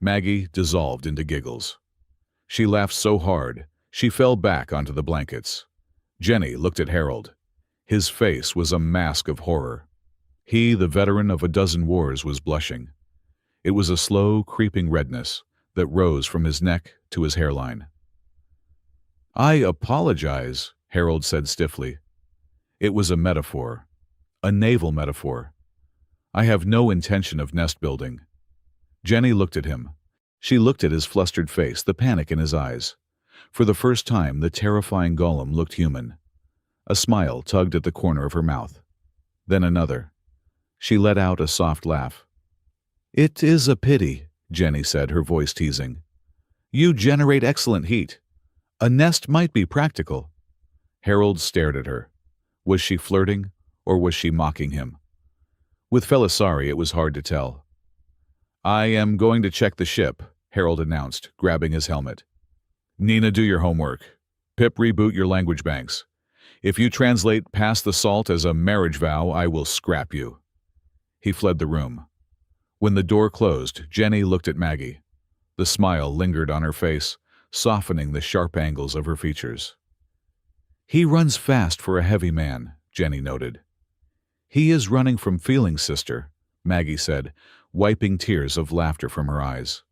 Maggie dissolved into giggles. She laughed so hard, she fell back onto the blankets. Jenny looked at Harold. His face was a mask of horror. He, the veteran of a dozen wars, was blushing. It was a slow, creeping redness that rose from his neck to his hairline. "I apologize," Harold said stiffly. It was a metaphor, a naval metaphor. "I have no intention of nest building." Jenny looked at him. She looked at his flustered face, the panic in his eyes. For the first time, the terrifying golem looked human. A smile tugged at the corner of her mouth. Then another. She let out a soft laugh. "It is a pity," Jenny said, her voice teasing. "You generate excellent heat. A nest might be practical." Harold stared at her. Was she flirting, or was she mocking him? With Felisari, it was hard to tell. "I am going to check the ship," Harold announced, grabbing his helmet. "Nina, do your homework. Pip, reboot your language banks. If you translate pass the salt as a marriage vow, I will scrap you." He fled the room. When the door closed, Jenny looked at Maggie. The smile lingered on her face, softening the sharp angles of her features. "He runs fast for a heavy man," Jenny noted. "He is running from feelings, sister," Maggie said, wiping tears of laughter from her eyes.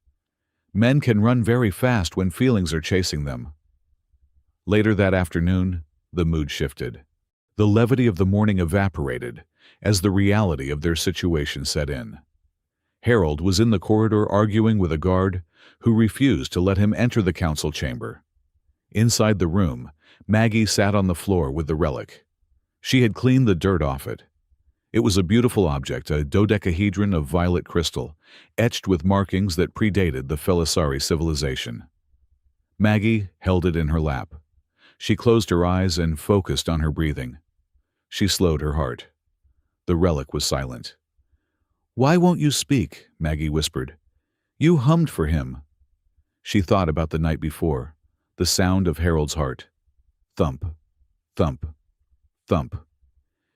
"Men can run very fast when feelings are chasing them." Later that afternoon, the mood shifted. The levity of the morning evaporated as the reality of their situation set in. Harold was in the corridor arguing with a guard who refused to let him enter the council chamber. Inside the room, Maggie sat on the floor with the relic. She had cleaned the dirt off it. It was a beautiful object, a dodecahedron of violet crystal, etched with markings that predated the Felisari civilization. Maggie held it in her lap. She closed her eyes and focused on her breathing. She slowed her heart. The relic was silent. "Why won't you speak?" Maggie whispered. "You hummed for him." She thought about the night before, the sound of Harold's heart. Thump, thump, thump.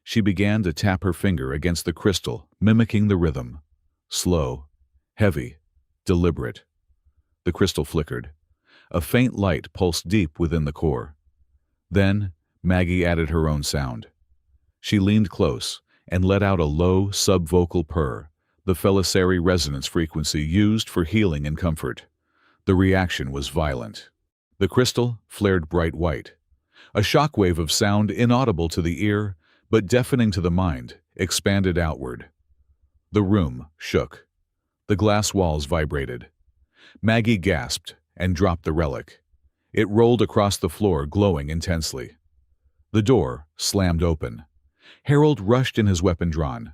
She began to tap her finger against the crystal, mimicking the rhythm. Slow, heavy, deliberate. The crystal flickered. A faint light pulsed deep within the core. Then Maggie added her own sound. She leaned close and let out a low, sub-vocal purr, the Felisari resonance frequency used for healing and comfort. The reaction was violent. The crystal flared bright white. A shockwave of sound inaudible to the ear, but deafening to the mind, expanded outward. The room shook. The glass walls vibrated. Maggie gasped and dropped the relic. It rolled across the floor, glowing intensely. The door slammed open. Harold rushed in, his weapon drawn.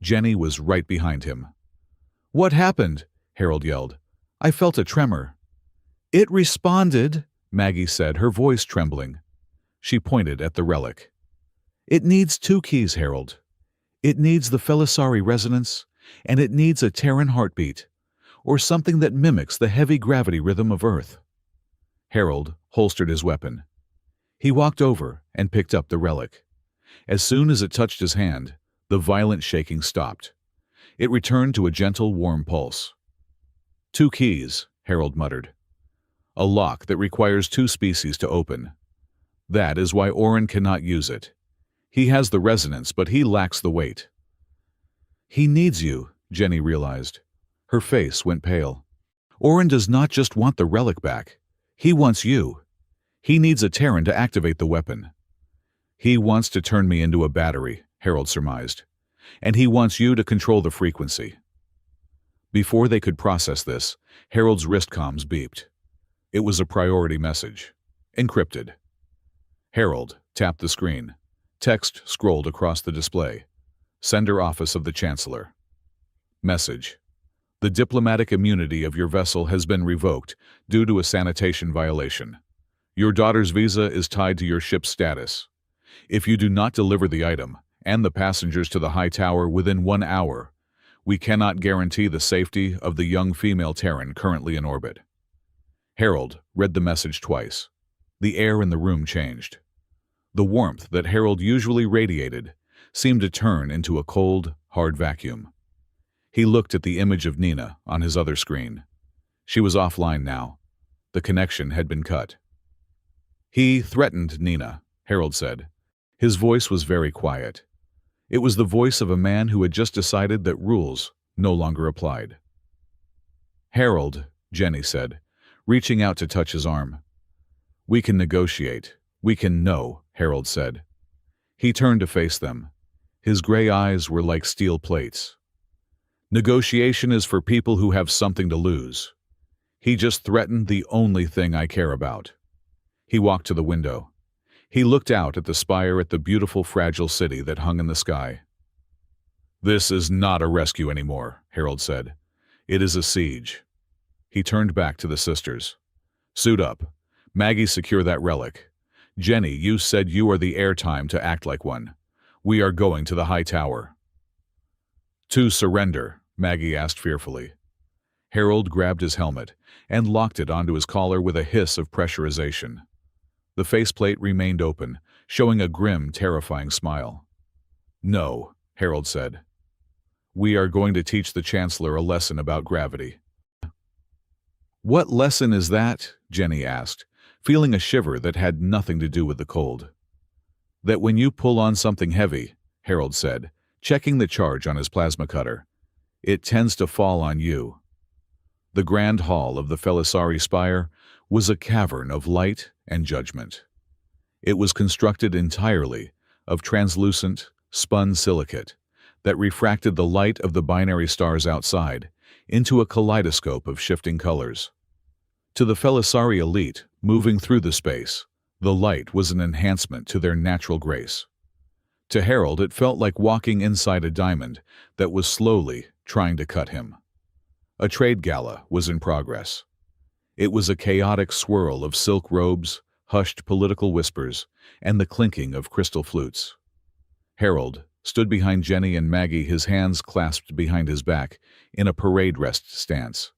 Jenny was right behind him. "What happened?" Harold yelled. "I felt a tremor." "It responded," Maggie said, her voice trembling. She pointed at the relic. "It needs 2 keys, Harold. It needs the Felisari resonance, and it needs a Terran heartbeat, or something that mimics the heavy gravity rhythm of Earth." Harold holstered his weapon. He walked over and picked up the relic. As soon as it touched his hand, the violent shaking stopped. It returned to a gentle, warm pulse. 2 keys, Harold muttered. "A lock that requires 2 species to open. That is why Orin cannot use it. He has the resonance, but he lacks the weight." "He needs you," Jenny realized. Her face went pale. "Orin does not just want the relic back. He wants you. He needs a Terran to activate the weapon." "He wants to turn me into a battery," Harold surmised. "And he wants you to control the frequency." Before they could process this, Harold's wrist comms beeped. It was a priority message. Encrypted. Harold tapped the screen. Text scrolled across the display. Sender Office of the Chancellor. Message. "The diplomatic immunity of your vessel has been revoked due to a sanitation violation. Your daughter's visa is tied to your ship's status. If you do not deliver the item and the passengers to the high tower within 1 hour, we cannot guarantee the safety of the young female Terran currently in orbit." Harold read the message twice. The air in the room changed. The warmth that Harold usually radiated seemed to turn into a cold, hard vacuum. He looked at the image of Nina on his other screen. She was offline now. The connection had been cut. He threatened Nina, Harold said. His voice was very quiet. It was the voice of a man who had just decided that rules no longer applied. Harold, Jenny said, reaching out to touch his arm. We can negotiate. We can know, Harold said. He turned to face them. His gray eyes were like steel plates. Negotiation is for people who have something to lose. He just threatened the only thing I care about. He walked to the window. He looked out at the spire at the beautiful fragile city that hung in the sky. This is not a rescue anymore, Harold said. It is a siege. He turned back to the sisters. Suit up. Maggie, secure that relic. Jenny, you said you are the airtime to act like one. We are going to the high tower. To surrender, Maggie asked fearfully. Harold grabbed his helmet and locked it onto his collar with a hiss of pressurization. The faceplate remained open, showing a grim, terrifying smile. No, Harold said. We are going to teach the Chancellor a lesson about gravity. What lesson is that? Jenny asked, feeling a shiver that had nothing to do with the cold. That when you pull on something heavy, Harold said, checking the charge on his plasma cutter, it tends to fall on you. The grand hall of the Felisari Spire was a cavern of light and judgment. It was constructed entirely of translucent, spun silicate that refracted the light of the binary stars outside into a kaleidoscope of shifting colors. To the Felisari elite moving through the space, the light was an enhancement to their natural grace. To Harold, it felt like walking inside a diamond that was slowly trying to cut him. A trade gala was in progress. It was a chaotic swirl of silk robes, hushed political whispers, and the clinking of crystal flutes. Harold stood behind Jenny and Maggie, his hands clasped behind his back, in a parade rest stance.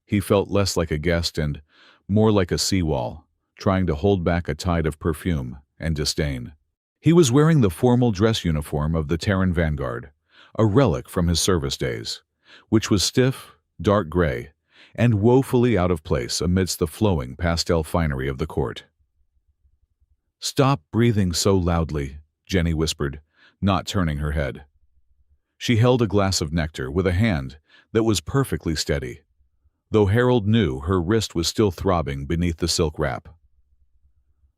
He felt less like a guest and more like a seawall, trying to hold back a tide of perfume and disdain. He was wearing the formal dress uniform of the Terran Vanguard, a relic from his service days, which was stiff, dark gray, and woefully out of place amidst the flowing pastel finery of the court. "Stop breathing so loudly," Jenny whispered, not turning her head. She held a glass of nectar with a hand that was perfectly steady, though Harold knew her wrist was still throbbing beneath the silk wrap.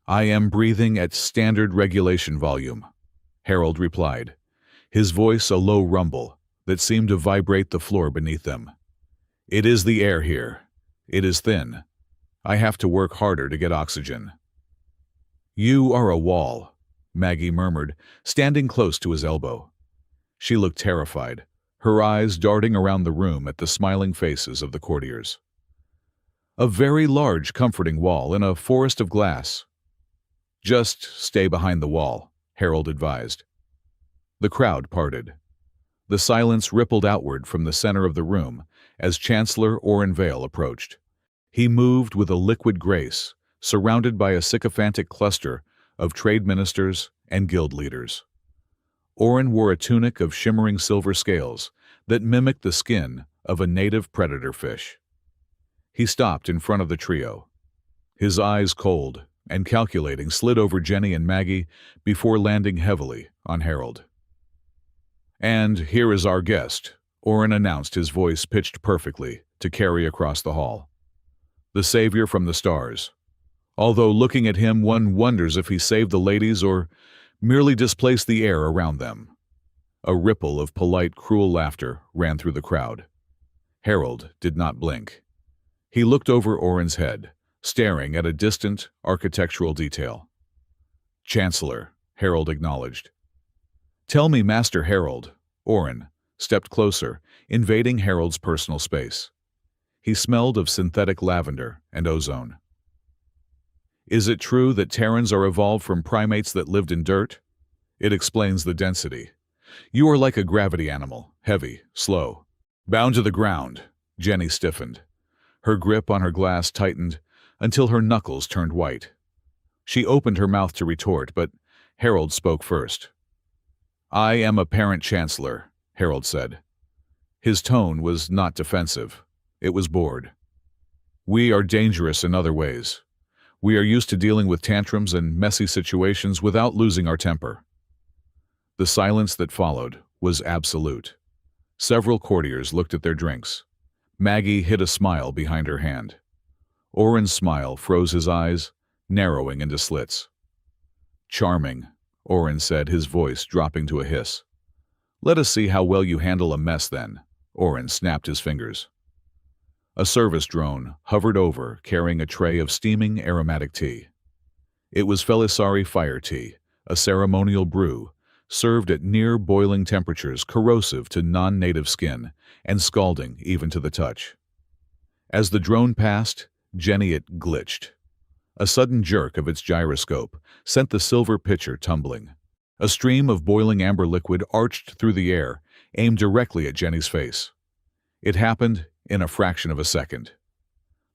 "I am breathing at standard regulation volume," Harold replied, his voice a low rumble that seemed to vibrate the floor beneath them. "It is the air here. It is thin. I have to work harder to get oxygen." "You are a wall," Maggie murmured, standing close to his elbow. She looked terrified, her eyes darting around the room at the smiling faces of the courtiers. "A very large, comforting wall in a forest of glass." "Just stay behind the wall," Harold advised. The crowd parted. The silence rippled outward from the center of the room as Chancellor Oren Vale approached. He moved with a liquid grace, surrounded by a sycophantic cluster of trade ministers and guild leaders. Oren wore a tunic of shimmering silver scales that mimicked the skin of a native predator fish. He stopped in front of the trio. His eyes, cold and calculating, slid over Jenny and Maggie before landing heavily on Harold. "And here is our guest," Oren announced, his voice pitched perfectly to carry across the hall. "The savior from the stars. Although looking at him, one wonders if he saved the ladies or merely displaced the air around them." A ripple of polite, cruel laughter ran through the crowd. Harold did not blink. He looked over Oren's head, staring at a distant architectural detail. "Chancellor," Harold acknowledged. "Tell me, Master Harold." Oren stepped closer, invading Harold's personal space. He smelled of synthetic lavender and ozone. "Is it true that Terrans are evolved from primates that lived in dirt? It explains the density. You are like a gravity animal, heavy, slow. Bound to the ground." Jenny stiffened. Her grip on her glass tightened until her knuckles turned white. She opened her mouth to retort, but Harold spoke first. "I am a parent chancellor," Harold said. His tone was not defensive. It was bored. "We are dangerous in other ways. We are used to dealing with tantrums and messy situations without losing our temper." The silence that followed was absolute. Several courtiers looked at their drinks. Maggie hid a smile behind her hand. Oren's smile froze his eyes, narrowing into slits. "Charming," Oren said, his voice dropping to a hiss. "Let us see how well you handle a mess then." Oren snapped his fingers. A service drone hovered over, carrying a tray of steaming aromatic tea. It was Felisari fire tea, a ceremonial brew, served at near-boiling temperatures corrosive to non-native skin and scalding even to the touch. As the drone passed, it glitched. A sudden jerk of its gyroscope sent the silver pitcher tumbling. A stream of boiling amber liquid arched through the air, aimed directly at Jenny's face. It happened in a fraction of a second.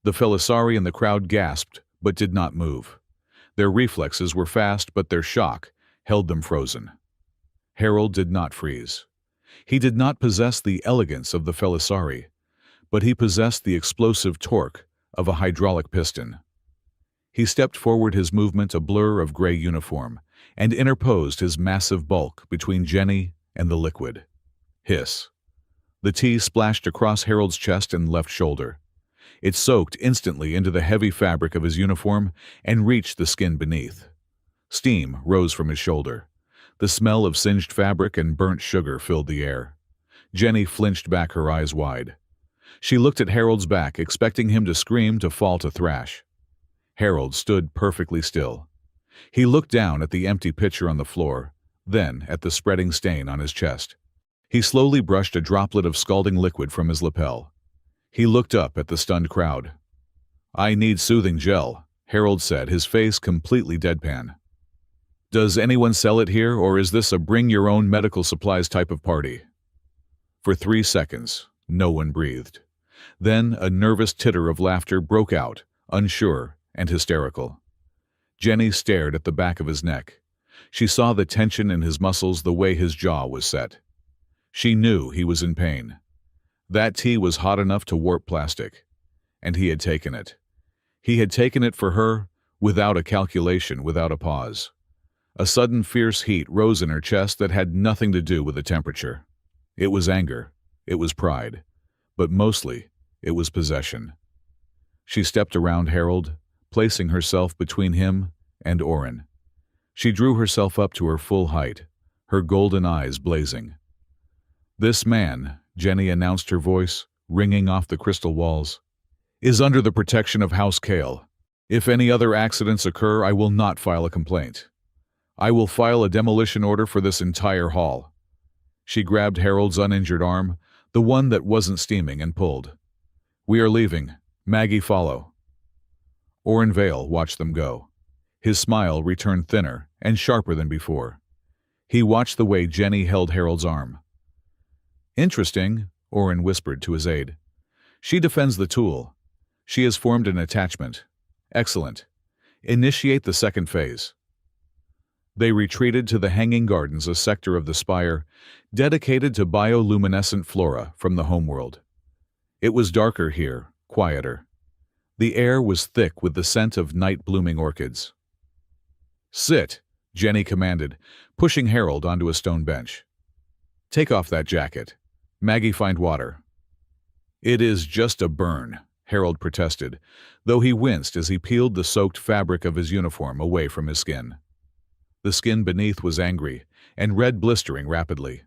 The Felisari in the crowd gasped, but did not move. Their reflexes were fast, but their shock held them frozen. Harold did not freeze. He did not possess the elegance of the Felisari, but he possessed the explosive torque of a hydraulic piston. He stepped forward, his movement a blur of gray uniform, and interposed his massive bulk between Jenny and the liquid. Hiss. The tea splashed across Harold's chest and left shoulder. It soaked instantly into the heavy fabric of his uniform and reached the skin beneath. Steam rose from his shoulder. The smell of singed fabric and burnt sugar filled the air. Jenny flinched back, her eyes wide. She looked at Harold's back, expecting him to scream, to fall to thrash. Harold stood perfectly still. He looked down at the empty pitcher on the floor, then at the spreading stain on his chest. He slowly brushed a droplet of scalding liquid from his lapel. He looked up at the stunned crowd. "I need soothing gel," Harold said, his face completely deadpan. "Does anyone sell it here, or is this a bring-your-own medical supplies type of party?" For 3 seconds, no one breathed. Then a nervous titter of laughter broke out, unsure and hysterical. Jenny stared at the back of his neck. She saw the tension in his muscles, the way his jaw was set. She knew he was in pain. That tea was hot enough to warp plastic, and he had taken it. He had taken it for her, without a calculation, without a pause. A sudden fierce heat rose in her chest that had nothing to do with the temperature. It was anger, it was pride, but mostly it was possession. She stepped around Harold, placing herself between him and Oren. She drew herself up to her full height, her golden eyes blazing. "This man," Jenny announced, her voice ringing off the crystal walls, "is under the protection of House Kale. If any other accidents occur, I will not file a complaint. I will file a demolition order for this entire hall." She grabbed Harold's uninjured arm, the one that wasn't steaming, and pulled. "We are leaving. Maggie, follow." Oren Vale watched them go. His smile returned thinner and sharper than before. He watched the way Jenny held Harold's arm. "Interesting," Oren whispered to his aide. "She defends the tool. She has formed an attachment. Excellent. Initiate the second phase." They retreated to the Hanging Gardens, a sector of the spire dedicated to bioluminescent flora from the homeworld. It was darker here, quieter. The air was thick with the scent of night-blooming orchids. "Sit," Jenny commanded, pushing Harold onto a stone bench. "Take off that jacket. Maggie, find water." "It is just a burn," Harold protested, though he winced as he peeled the soaked fabric of his uniform away from his skin. The skin beneath was angry, and red, blistering rapidly.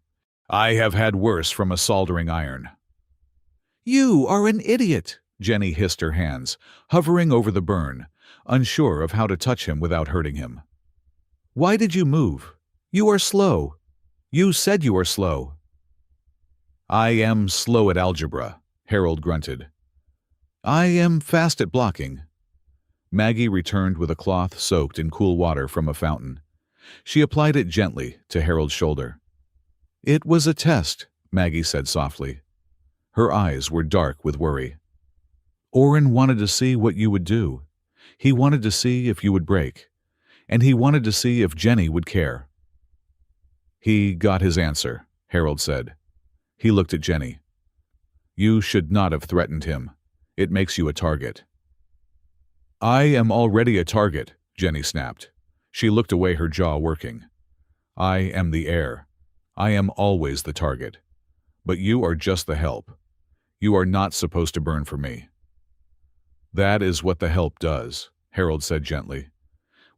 "I have had worse from a soldering iron." "You are an idiot," Jenny hissed, her hands hovering over the burn, unsure of how to touch him without hurting him. "Why did you move? You are slow. You said you are slow." "I am slow at algebra," Harold grunted. "I am fast at blocking." Maggie returned with a cloth soaked in cool water from a fountain. She applied it gently to Harold's shoulder. "It was a test," Maggie said softly. Her eyes were dark with worry. "Oren wanted to see what you would do. He wanted to see if you would break. And he wanted to see if Jenny would care." "He got his answer," Harold said. He looked at Jenny. You should not have threatened him. It makes you a target. I am already a target, Jenny snapped. She looked away, her jaw working. I am the heir. I am always the target. But you are just the help. You are not supposed to burn for me. That is what the help does, Harold said gently.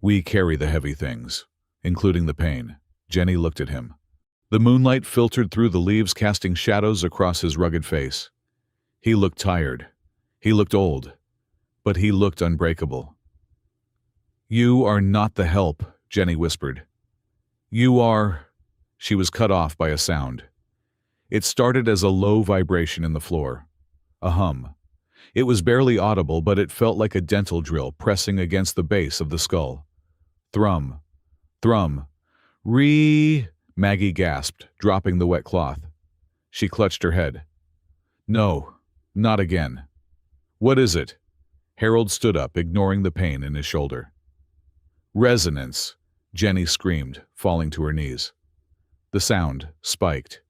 We carry the heavy things, including the pain. Jenny looked at him. The moonlight filtered through the leaves, casting shadows across his rugged face. He looked tired. He looked old. But he looked unbreakable. You are not the help, Jenny whispered. You are... She was cut off by a sound. It started as a low vibration in the floor. A hum. It was barely audible, but it felt like a dental drill pressing against the base of the skull. Thrum. Thrum. Ree... Maggie gasped, dropping the wet cloth. She clutched her head. No, not again. What is it? Harold stood up, ignoring the pain in his shoulder. Resonance, Jenny screamed, falling to her knees. The sound spiked.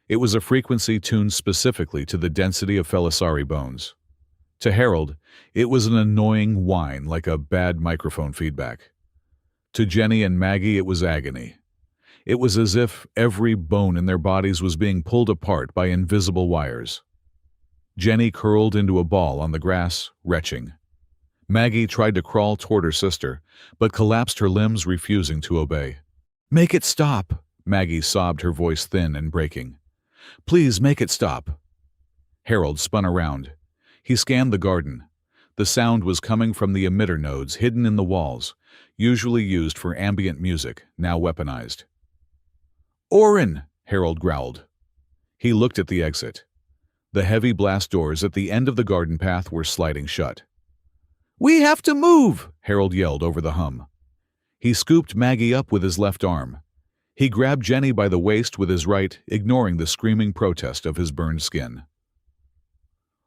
It was a frequency tuned specifically to the density of Felisari bones. To Harold, it was an annoying whine like a bad microphone feedback. To Jenny and Maggie, it was agony. It was as if every bone in their bodies was being pulled apart by invisible wires. Jenny curled into a ball on the grass, retching. Maggie tried to crawl toward her sister, but collapsed, her limbs refusing to obey. Make it stop, Maggie sobbed, her voice thin and breaking. Please make it stop. Harold spun around. He scanned the garden. The sound was coming from the emitter nodes hidden in the walls, usually used for ambient music, now weaponized. Orin! Harold growled. He looked at the exit. The heavy blast doors at the end of the garden path were sliding shut. We have to move! Harold yelled over the hum. He scooped Maggie up with his left arm. He grabbed Jenny by the waist with his right, ignoring the screaming protest of his burned skin.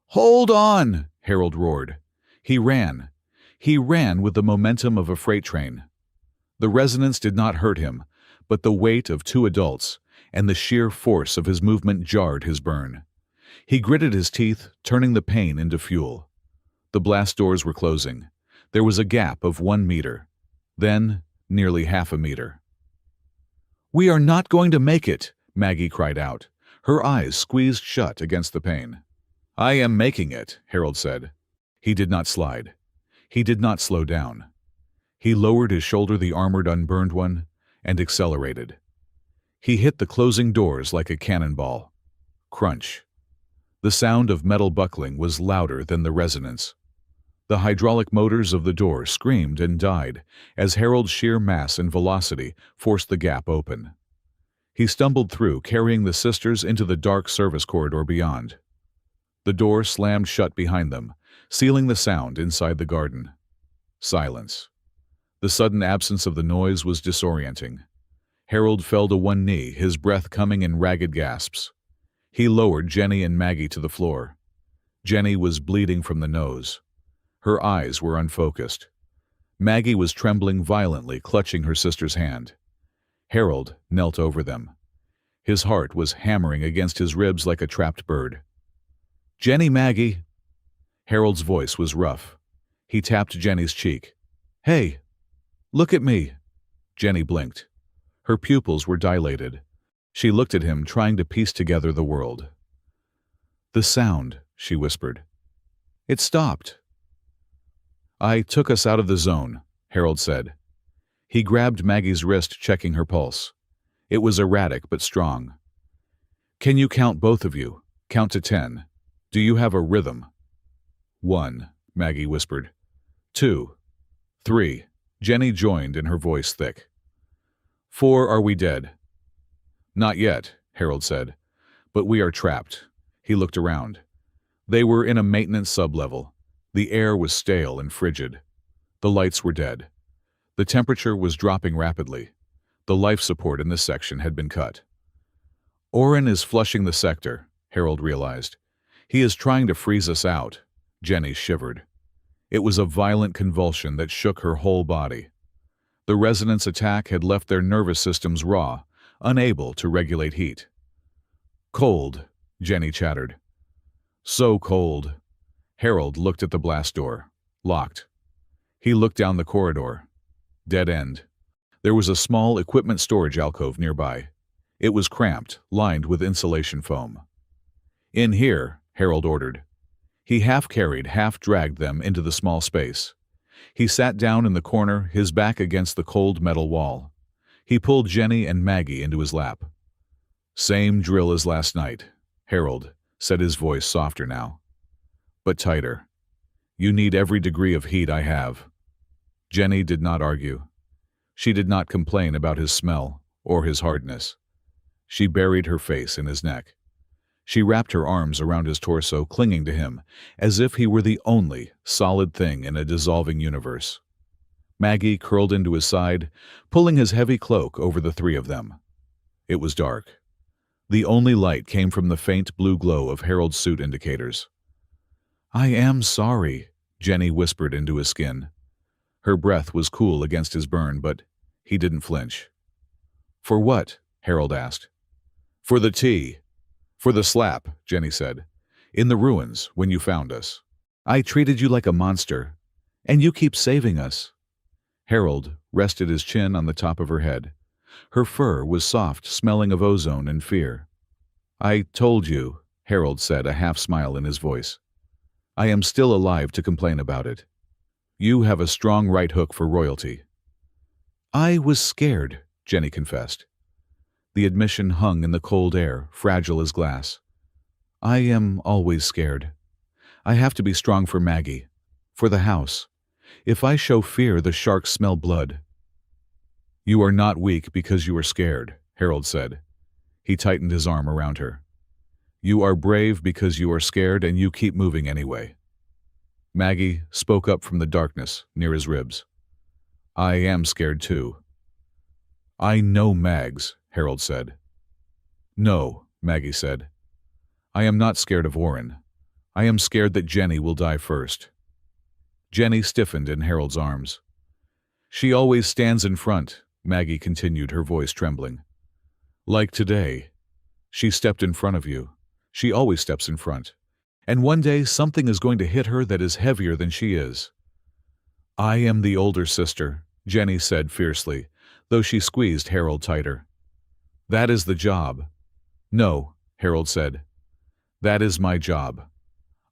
Hold on! Harold roared. He ran. He ran with the momentum of a freight train. The resonance did not hurt him, but the weight of two adults and the sheer force of his movement jarred his burn. He gritted his teeth, turning the pain into fuel. The blast doors were closing. There was a gap of 1 meter. Then, nearly half a meter. We are not going to make it, Maggie cried out, her eyes squeezed shut against the pain. I am making it, Harold said. He did not slide. He did not slow down. He lowered his shoulder, the armored unburned one, and accelerated. He hit the closing doors like a cannonball. Crunch. The sound of metal buckling was louder than the resonance. The hydraulic motors of the door screamed and died as Harold's sheer mass and velocity forced the gap open. He stumbled through, carrying the sisters into the dark service corridor beyond. The door slammed shut behind them, sealing the sound inside the garden. Silence. The sudden absence of the noise was disorienting. Harold fell to one knee, his breath coming in ragged gasps. He lowered Jenny and Maggie to the floor. Jenny was bleeding from the nose. Her eyes were unfocused. Maggie was trembling violently, clutching her sister's hand. Harold knelt over them. His heart was hammering against his ribs like a trapped bird. Jenny, Maggie. Harold's voice was rough. He tapped Jenny's cheek. Hey, look at me. Jenny blinked. Her pupils were dilated. She looked at him, trying to piece together the world. The sound, she whispered. It stopped. I took us out of the zone, Harold said. He grabbed Maggie's wrist, checking her pulse. It was erratic but strong. Can you count, both of you? Count to 10. Do you have a rhythm? 1, Maggie whispered. 2, 3. Jenny joined in, her voice thick. 4, are we dead? Not yet, Harold said. But we are trapped. He looked around. They were in a maintenance sublevel. The air was stale and frigid. The lights were dead. The temperature was dropping rapidly. The life support in this section had been cut. Orin is flushing the sector, Harold realized. He is trying to freeze us out. Jenny shivered. It was a violent convulsion that shook her whole body. The resonance attack had left their nervous systems raw, unable to regulate heat. Cold, Jenny chattered. So cold. Harold looked at the blast door. Locked. He looked down the corridor. Dead end. There was a small equipment storage alcove nearby. It was cramped, lined with insulation foam. "In here," Harold ordered. He half-carried, half-dragged them into the small space. He sat down in the corner, his back against the cold metal wall. He pulled Jenny and Maggie into his lap. "Same drill as last night," Harold said, his voice softer now. "But tighter. You need every degree of heat I have." Jenny did not argue. She did not complain about his smell or his hardness. She buried her face in his neck. She wrapped her arms around his torso, clinging to him, as if he were the only solid thing in a dissolving universe. Maggie curled into his side, pulling his heavy cloak over the three of them. It was dark. The only light came from the faint blue glow of Harold's suit indicators. "I am sorry," Jenny whispered into his skin. Her breath was cool against his burn, but he didn't flinch. "For what?" Harold asked. "For the tea. For the slap," Jenny said. "In the ruins, when you found us. I treated you like a monster, and you keep saving us." Harold rested his chin on the top of her head. Her fur was soft, smelling of ozone and fear. "I told you," Harold said, a half-smile in his voice. "I am still alive to complain about it. You have a strong right hook for royalty." "I was scared," Jenny confessed. The admission hung in the cold air, fragile as glass. "I am always scared. I have to be strong for Maggie, for the house. If I show fear, the sharks smell blood." "You are not weak because you are scared," Harold said. He tightened his arm around her. "You are brave because you are scared, and you keep moving anyway." Maggie spoke up from the darkness near his ribs. "I am scared too." "I know Mags," Harold said. "No," Maggie said. "I am not scared of Warren. I am scared that Jenny will die first." Jenny stiffened in Harold's arms. "She always stands in front," Maggie continued, her voice trembling. "Like today. She stepped in front of you. She always steps in front. And one day something is going to hit her that is heavier than she is." "I am the older sister," Jenny said fiercely, though she squeezed Harold tighter. "That is the job." "No," Harold said. "That is my job.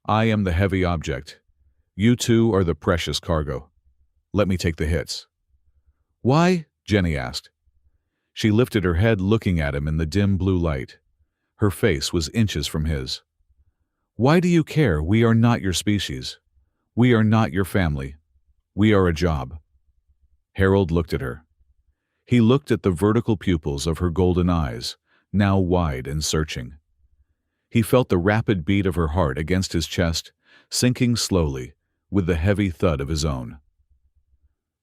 I am the heavy object. You two are the precious cargo. Let me take the hits." "Why?" Jenny asked. She lifted her head, looking at him in the dim blue light. Her face was inches from his. "Why do you care? We are not your species. We are not your family. We are a job." Harold looked at her. He looked at the vertical pupils of her golden eyes, now wide and searching. He felt the rapid beat of her heart against his chest, sinking slowly, with the heavy thud of his own.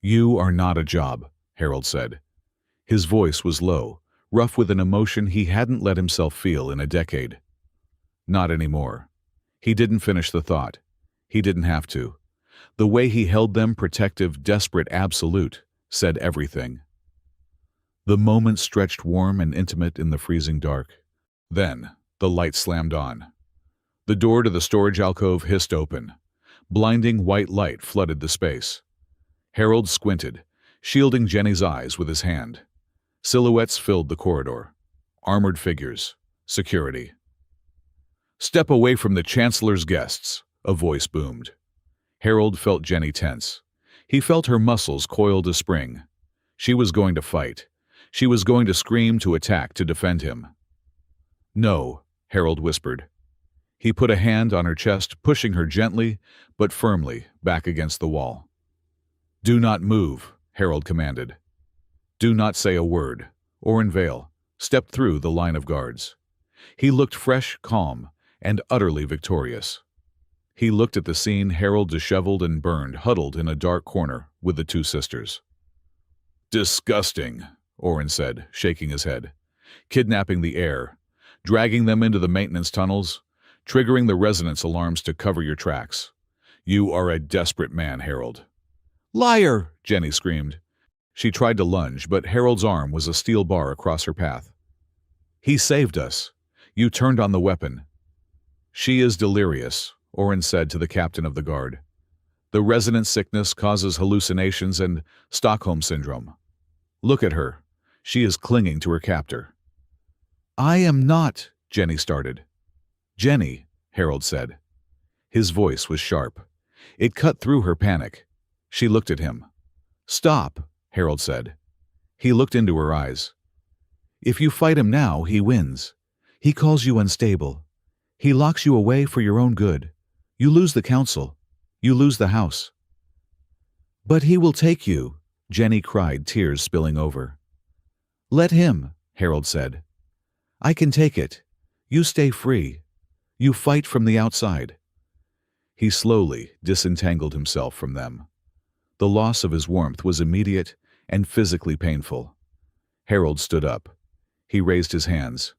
"You are not a job," Harold said. His voice was low, rough with an emotion he hadn't let himself feel in a decade. "Not anymore." He didn't finish the thought. He didn't have to. The way he held them, protective, desperate, absolute, said everything. The moment stretched warm and intimate in the freezing dark. Then, the light slammed on. The door to the storage alcove hissed open. Blinding white light flooded the space. Harold squinted, shielding Jenny's eyes with his hand. Silhouettes filled the corridor. Armored figures. Security. "Step away from the Chancellor's guests," a voice boomed. Harold felt Jenny tense. He felt her muscles coil to spring. She was going to fight. She was going to scream, to attack, to defend him. "No," Harold whispered. He put a hand on her chest, pushing her gently, but firmly, back against the wall. "Do not move," Harold commanded. "Do not say a word." Oren Vale stepped through the line of guards. He looked fresh, calm, and utterly victorious. He looked at the scene, Harold disheveled and burned, huddled in a dark corner with the two sisters. "Disgusting," Oren said, shaking his head. "Kidnapping the heir, dragging them into the maintenance tunnels, triggering the resonance alarms to cover your tracks. You are a desperate man, Harold." "Liar!" Jenny screamed. She tried to lunge, but Harold's arm was a steel bar across her path. "He saved us. You turned on the weapon." She is delirious, Oren said to the captain of the guard. The resonant sickness causes hallucinations and Stockholm syndrome. Look at her. She is clinging to her captor. I am not, Jenny started. Jenny, Harold said. His voice was sharp. It cut through her panic. She looked at him. Stop, Harold said. He looked into her eyes. If you fight him now, he wins. He calls you unstable. He locks you away for your own good. You lose the council. You lose the house. But he will take you, Jenny cried, tears spilling over. Let him, Harold said. I can take it. You stay free. You fight from the outside. He slowly disentangled himself from them. The loss of his warmth was immediate and physically painful. Harold stood up. He raised his hands.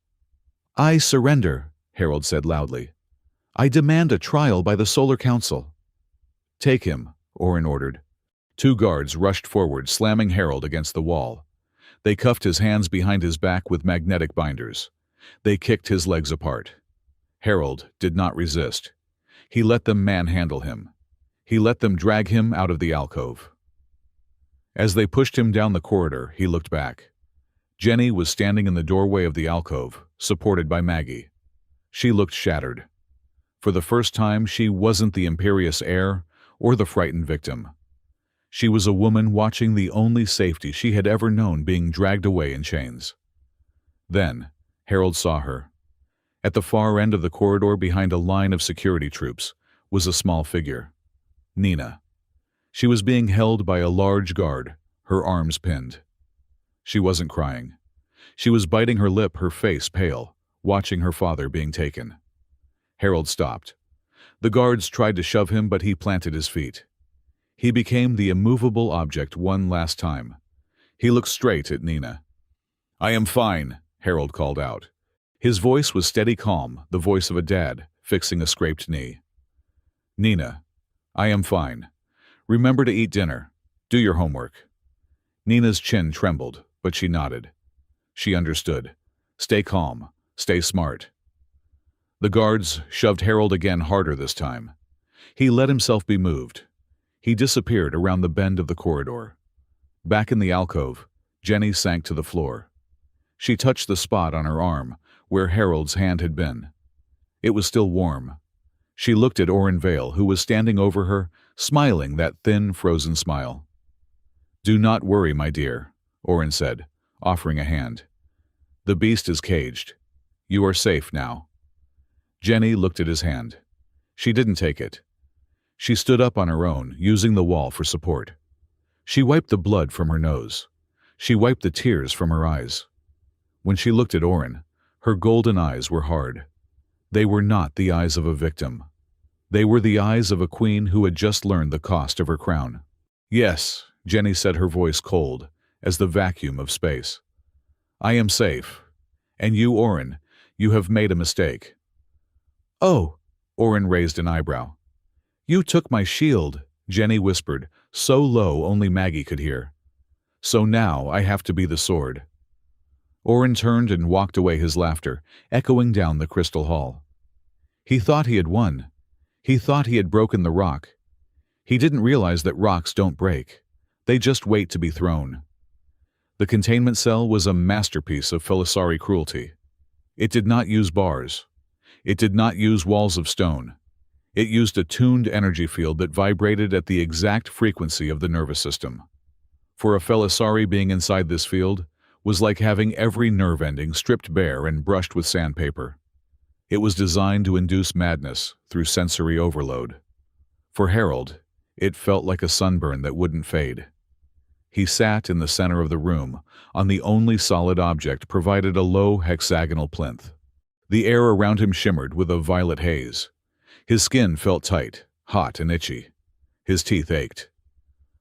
I surrender, Harold said loudly. I demand a trial by the Solar Council. Take him, Oren ordered. 2 guards rushed forward, slamming Harold against the wall. They cuffed his hands behind his back with magnetic binders. They kicked his legs apart. Harold did not resist. He let them manhandle him. He let them drag him out of the alcove. As they pushed him down the corridor, he looked back. Jenny was standing in the doorway of the alcove, supported by Maggie. She looked shattered. For the first time, she wasn't the imperious heir or the frightened victim. She was a woman watching the only safety she had ever known being dragged away in chains. Then, Harold saw her. At the far end of the corridor, behind a line of security troops, was a small figure. Nina. She was being held by a large guard, her arms pinned. She wasn't crying. She was biting her lip, her face pale, watching her father being taken. Harold stopped. The guards tried to shove him, but he planted his feet. He became the immovable object one last time. He looked straight at Nina. I am fine, Harold called out. His voice was steady calm, the voice of a dad fixing a scraped knee. Nina, I am fine. Remember to eat dinner. Do your homework. Nina's chin trembled, but she nodded. She understood. Stay calm. Stay smart. The guards shoved Harold again, harder this time. He let himself be moved. He disappeared around the bend of the corridor. Back in the alcove, Jenny sank to the floor. She touched the spot on her arm where Harold's hand had been. It was still warm. She looked at Oren Vale, who was standing over her, smiling that thin, frozen smile. Do not worry, my dear, Oren said, offering a hand. The beast is caged. You are safe now. Jenny looked at his hand. She didn't take it. She stood up on her own, using the wall for support. She wiped the blood from her nose. She wiped the tears from her eyes. When she looked at Oren, her golden eyes were hard. They were not the eyes of a victim. They were the eyes of a queen who had just learned the cost of her crown. Yes, Jenny said, her voice cold as the vacuum of space. I am safe. And you, Oren, you have made a mistake. Oh, Oren raised an eyebrow. You took my shield, Jenny whispered, so low only Maggie could hear. So now I have to be the sword. Oren turned and walked away, his laughter echoing down the crystal hall. He thought he had won. He thought he had broken the rock. He didn't realize that rocks don't break. They just wait to be thrown. The containment cell was a masterpiece of Felisari cruelty. It did not use bars. It did not use walls of stone. It used a tuned energy field that vibrated at the exact frequency of the nervous system. For a Felisari, being inside this field was like having every nerve ending stripped bare and brushed with sandpaper. It was designed to induce madness through sensory overload. For Harold, it felt like a sunburn that wouldn't fade. He sat in the center of the room, on the only solid object provided, a low hexagonal plinth. The air around him shimmered with a violet haze. His skin felt tight, hot and itchy. His teeth ached.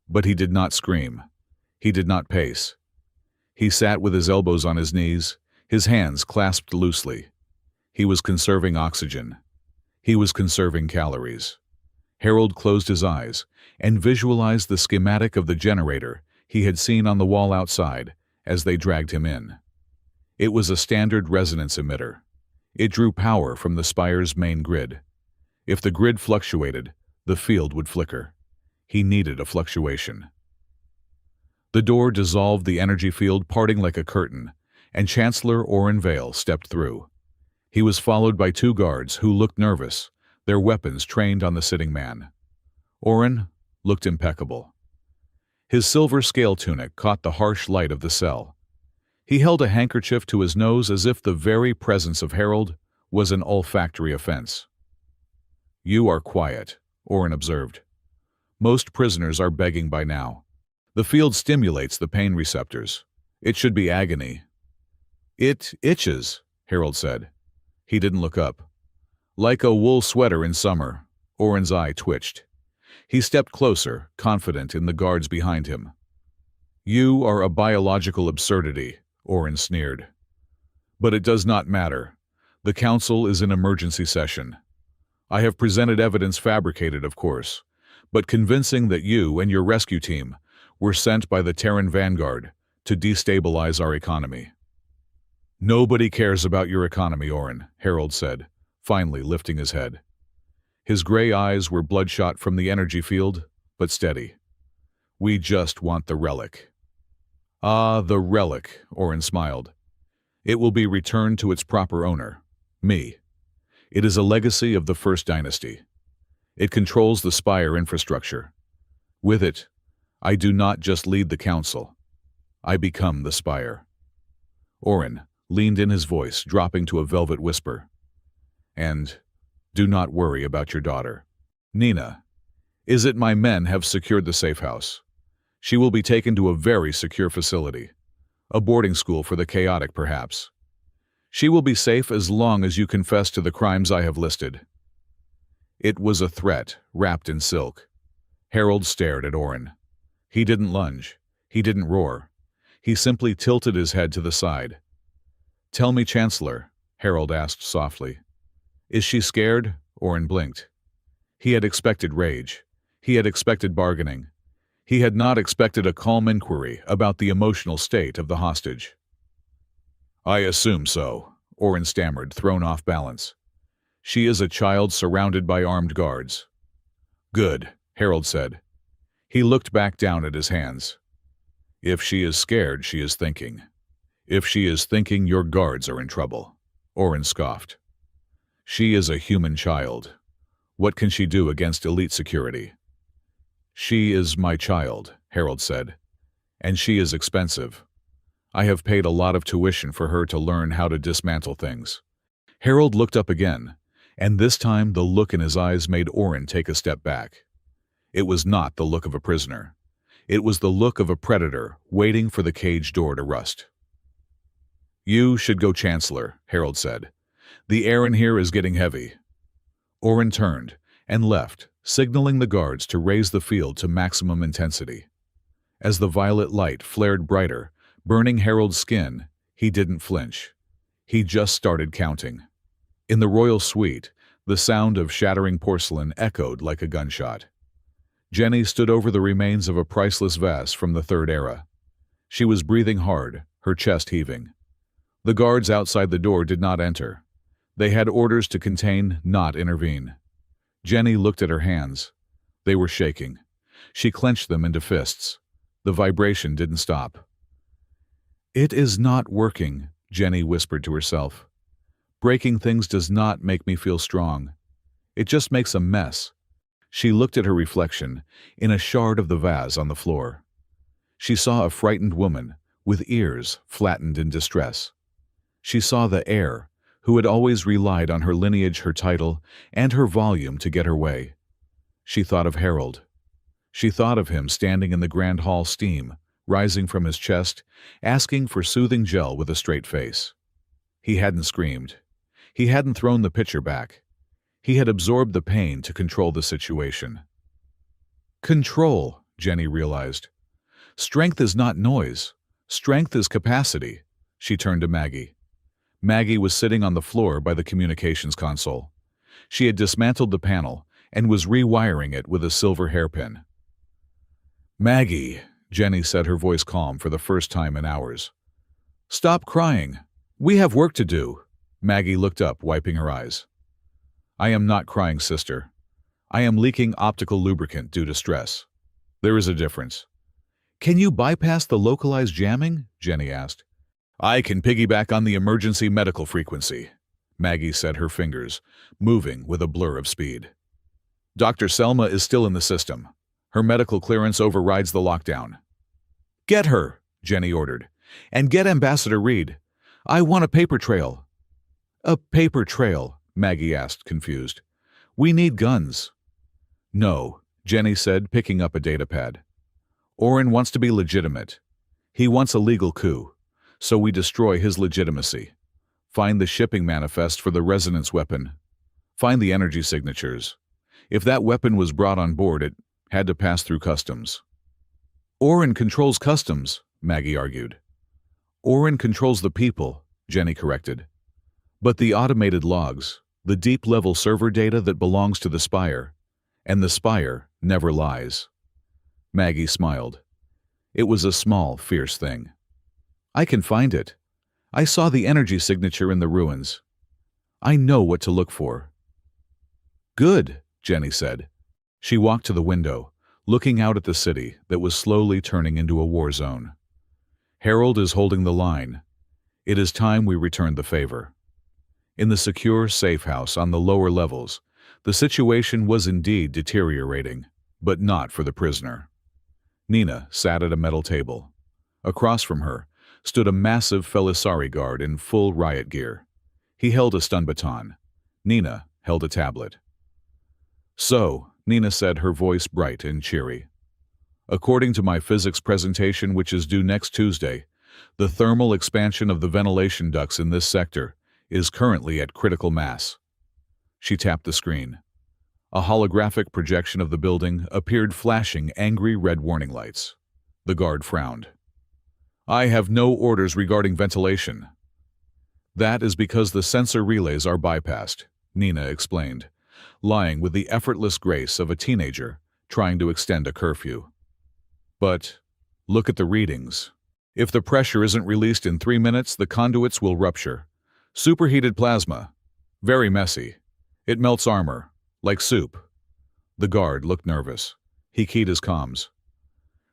But he did not scream. He did not pace. He sat with his elbows on his knees, his hands clasped loosely. He was conserving oxygen. He was conserving calories. Harold closed his eyes and visualized the schematic of the generator he had seen on the wall outside as they dragged him in. It was a standard resonance emitter. It drew power from the spire's main grid. If the grid fluctuated, the field would flicker. He needed a fluctuation. The door dissolved the energy field, parting like a curtain, and Chancellor Oren Vale stepped through. He was followed by 2 guards who looked nervous, their weapons trained on the sitting man. Oren looked impeccable. His silver scale tunic caught the harsh light of the cell. He held a handkerchief to his nose as if the very presence of Harold was an olfactory offense. "You are quiet," Oren observed. "Most prisoners are begging by now. The field stimulates the pain receptors. It should be agony." "It itches," Harold said. He didn't look up. "Like a wool sweater in summer." Oren's eye twitched. He stepped closer, confident in the guards behind him. "You are a biological absurdity," Oren sneered. "But it does not matter. The council is in emergency session. I have presented evidence fabricated, of course, but convincing that you and your rescue team were sent by the Terran Vanguard to destabilize our economy." "Nobody cares about your economy, Oren," Harold said, finally lifting his head. His gray eyes were bloodshot from the energy field, but steady. "We just want the relic." "Ah, the relic," Oren smiled. "It will be returned to its proper owner, me. It is a legacy of the First Dynasty. It controls the Spire infrastructure. With it, I do not just lead the council. I become the Spire." Oren leaned in, his voice dropping to a velvet whisper. "And do not worry about your daughter. Nina, is it my men have secured the safe house? She will be taken to a very secure facility. A boarding school for the chaotic, perhaps. She will be safe as long as you confess to the crimes I have listed." It was a threat, wrapped in silk. Harold stared at Oren. He didn't lunge. He didn't roar. He simply tilted his head to the side. "Tell me, Chancellor," Harold asked softly. "Is she scared?" Oren blinked. He had expected rage. He had expected bargaining. He had not expected a calm inquiry about the emotional state of the hostage. "I assume so," Oren stammered, thrown off balance. "She is a child surrounded by armed guards." "Good," Harold said. He looked back down at his hands. "If she is scared, she is thinking. If she is thinking, your guards are in trouble." Oren scoffed. "She is a human child. What can she do against elite security?" "She is my child," Harold said, "and she is expensive. I have paid a lot of tuition for her to learn how to dismantle things." Harold looked up again, and this time the look in his eyes made Oren take a step back. It was not the look of a prisoner. It was the look of a predator waiting for the cage door to rust. "You should go, Chancellor," Harold said. "The air in here is getting heavy." Oren turned and left, signaling the guards to raise the field to maximum intensity. As the violet light flared brighter, burning Harold's skin, he didn't flinch. He just started counting. In the royal suite, the sound of shattering porcelain echoed like a gunshot. Jenny stood over the remains of a priceless vase from the Third Era. She was breathing hard, her chest heaving. The guards outside the door did not enter. They had orders to contain, not intervene. Jenny looked at her hands. They were shaking. She clenched them into fists. The vibration didn't stop. "It is not working," Jenny whispered to herself. "Breaking things does not make me feel strong. It just makes a mess." She looked at her reflection in a shard of the vase on the floor. She saw a frightened woman with ears flattened in distress. She saw the heir who had always relied on her lineage, her title, and her volume to get her way. She thought of Harold. She thought of him standing in the grand hall, steam rising from his chest, asking for soothing gel with a straight face. He hadn't screamed. He hadn't thrown the pitcher back. He had absorbed the pain to control the situation. Control, Jenny realized. Strength is not noise. Strength is capacity. She turned to Maggie. Maggie was sitting on the floor by the communications console. She had dismantled the panel and was rewiring it with a silver hairpin. "Maggie," Jenny said, her voice calm for the first time in hours. "Stop crying. We have work to do." Maggie looked up, wiping her eyes. I am not crying, sister. I am leaking optical lubricant due to stress. There is a difference. Can you bypass the localized jamming? Jenny asked. I can piggyback on the emergency medical frequency. Maggie said, her fingers moving with a blur of speed. Dr. Selma is still in the system. Her medical clearance overrides the lockdown. Get her, Jenny ordered. And get Ambassador Reed. I want a paper trail. A paper trail, Maggie asked, confused. We need guns. No, Jenny said, picking up a datapad. Oren wants to be legitimate. He wants a legal coup. So we destroy his legitimacy. Find the shipping manifest for the resonance weapon. Find the energy signatures. If that weapon was brought on board, it had to pass through customs. Oren controls customs, Maggie argued. Oren controls the people, Jenny corrected. But the automated logs, the deep-level server data that belongs to the Spire, and the Spire never lies. Maggie smiled. It was a small, fierce thing. I can find it. I saw the energy signature in the ruins. I know what to look for. Good, Jenny said. She walked to the window, looking out at the city that was slowly turning into a war zone. Harold is holding the line. It is time we returned the favor. In the secure, safe house on the lower levels, the situation was indeed deteriorating, but not for the prisoner. Nina sat at a metal table. Across from her stood a massive Felisari guard in full riot gear. He held a stun baton. Nina held a tablet. So, Nina said, her voice bright and cheery. According to my physics presentation, which is due next Tuesday, the thermal expansion of the ventilation ducts in this sector is currently at critical mass. She tapped the screen. A holographic projection of the building appeared, flashing angry red warning lights. The guard frowned. I have no orders regarding ventilation. That is because the sensor relays are bypassed, Nina explained, lying with the effortless grace of a teenager trying to extend a curfew. But look at the readings. If the pressure isn't released in 3 minutes, the conduits will rupture. Superheated plasma. Very messy. It melts armor. Like soup. The guard looked nervous. He keyed his comms.